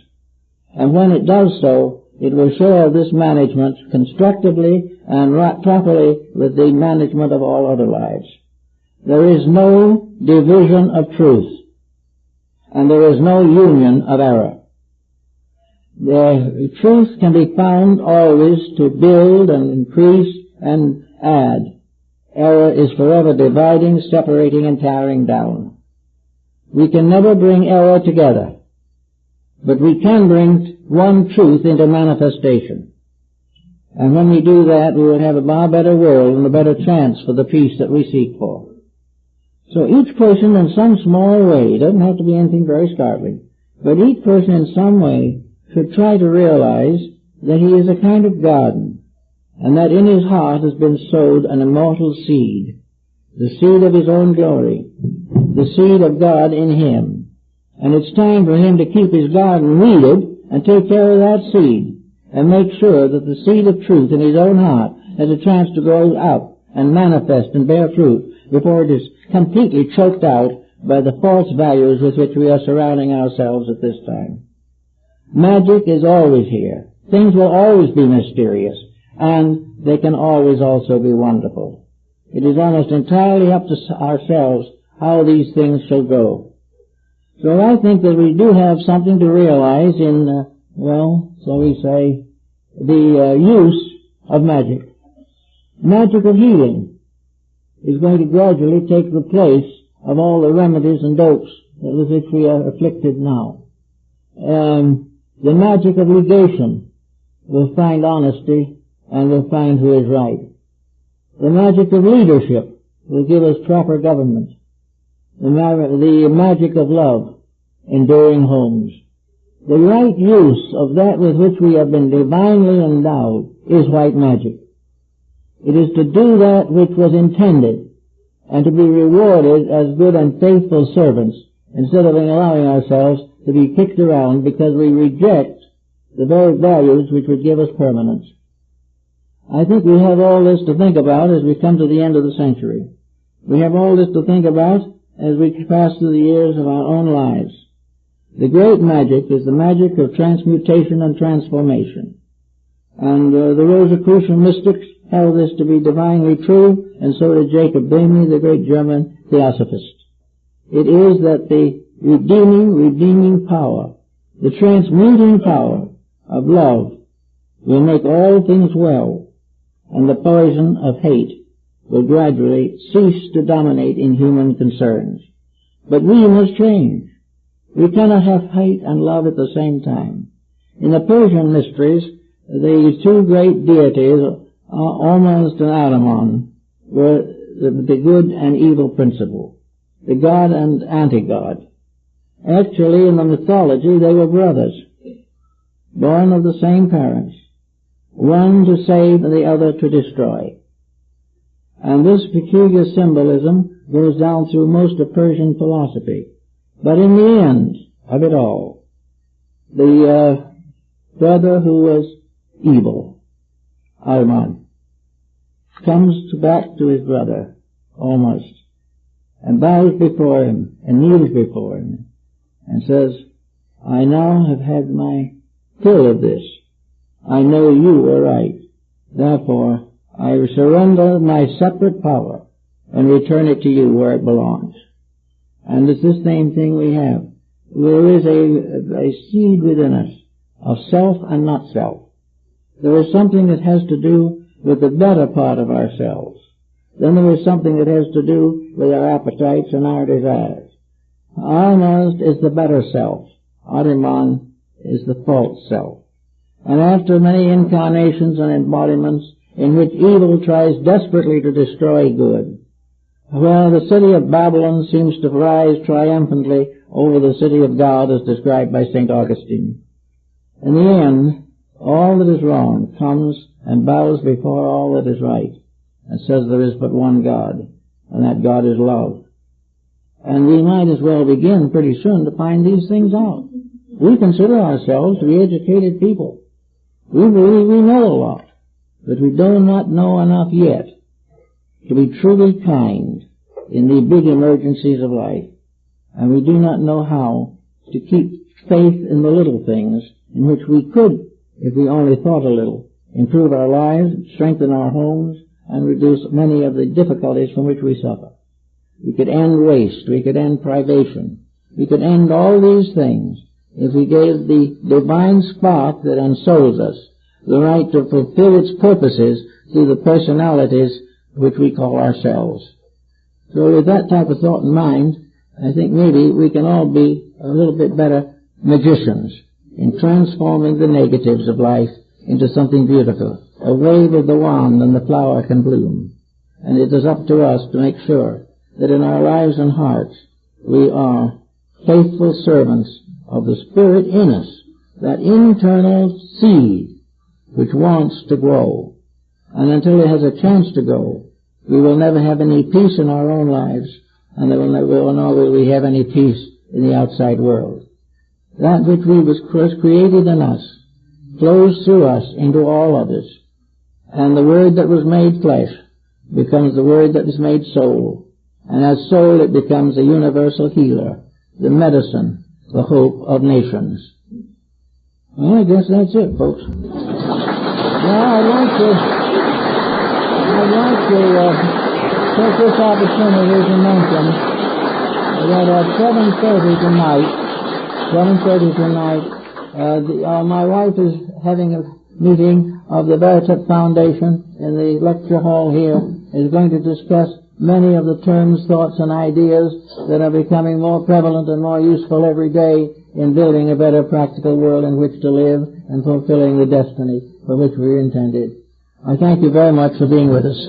And when it does so, it will share this management constructively and properly with the management of all other lives. There is no division of truth, and there is no union of error. The truth can be found always to build and increase and add. Error is forever dividing, separating, and tearing down. We can never bring error together, but we can bring one truth into manifestation. And when we do that, we will have a far better world and a better chance for the peace that we seek for. So each person in some small way, it doesn't have to be anything very startling, but each person in some way should try to realize that he is a kind of garden, and that in his heart has been sowed an immortal seed, the seed of his own glory, the seed of God in him. And it's time for him to keep his garden weeded and take care of that seed, and make sure that the seed of truth in his own heart has a chance to grow out and manifest and bear fruit before it is completely choked out by the false values with which we are surrounding ourselves at this time. Magic is always here. Things will always be mysterious, and they can always also be wonderful. It is almost entirely up to ourselves how these things shall go. So I think that we do have something to realize in, shall we say, the use of magic. Magic of healing is going to gradually take the place of all the remedies and dopes with which we are afflicted now. The magic of legation will find honesty and will find who is right. The magic of leadership will give us proper government. The magic of love, enduring homes. The right use of that with which we have been divinely endowed is white magic. It is to do that which was intended and to be rewarded as good and faithful servants instead of allowing ourselves to be kicked around because we reject the very values which would give us permanence. I think we have all this to think about as we come to the end of the century. We have all this to think about as we pass through the years of our own lives. The great magic is the magic of transmutation and transformation. And the Rosicrucian mystics held this to be divinely true, and so did Jacob Boehme, the great German theosophist. It is that the redeeming power, the transmuting power of love will make all things well, and the poison of hate will gradually cease to dominate in human concerns. But we must change. We cannot have hate and love at the same time. In the Persian mysteries, the two great deities, Ormuzd and Ahriman, were the good and evil principle, the god and anti-god. Actually, in the mythology, they were brothers, born of the same parents, one to save and the other to destroy. And this peculiar symbolism goes down through most of Persian philosophy. But in the end of it all, the brother who was evil, Ahriman, comes back to his brother, almost, and bows before him, and kneels before him, and says, I now have had my fill of this. I know you were right. Therefore, I surrender my separate power and return it to you where it belongs. And it's the same thing we have. There is a seed within us of self and not self. There is something that has to do with the better part of ourselves. Then there is something that has to do with our appetites and our desires. Ahriman is the better self. Ahriman is the false self. And after many incarnations and embodiments in which evil tries desperately to destroy good, where the city of Babylon seems to rise triumphantly over the city of God as described by St. Augustine, in the end, all that is wrong comes and bows before all that is right and says there is but one God, and that God is love. And we might as well begin pretty soon to find these things out. We consider ourselves to be educated people. We believe we know a lot, but we do not know enough yet to be truly kind in the big emergencies of life. And we do not know how to keep faith in the little things in which we could, if we only thought a little, improve our lives, strengthen our homes, and reduce many of the difficulties from which we suffer. We could end waste. We could end privation. We could end all these things if we gave the divine spark that ensouls us the right to fulfill its purposes through the personalities which we call ourselves. So with that type of thought in mind, I think maybe we can all be a little bit better magicians in transforming the negatives of life into something beautiful. A wave of the wand and the flower can bloom. And it is up to us to make sure that in our lives and hearts we are faithful servants of the Spirit in us, that internal seed which wants to grow. And until it has a chance to grow, we will never have any peace in our own lives, and nor will we have any peace in the outside world. That which was created in us flows through us into all others, and the Word that was made flesh becomes the Word that is made soul, and as soul it becomes a universal healer, the medicine, the hope of nations. Well, I guess that's it, folks. Now, I'd like to take this opportunity to mention that at 7:30 tonight, my wife is having a meeting of the Veritas Foundation in the lecture hall here, is going to discuss many of the terms, thoughts, and ideas that are becoming more prevalent and more useful every day in building a better practical world in which to live and fulfilling the destiny for which we were intended. I thank you very much for being with us.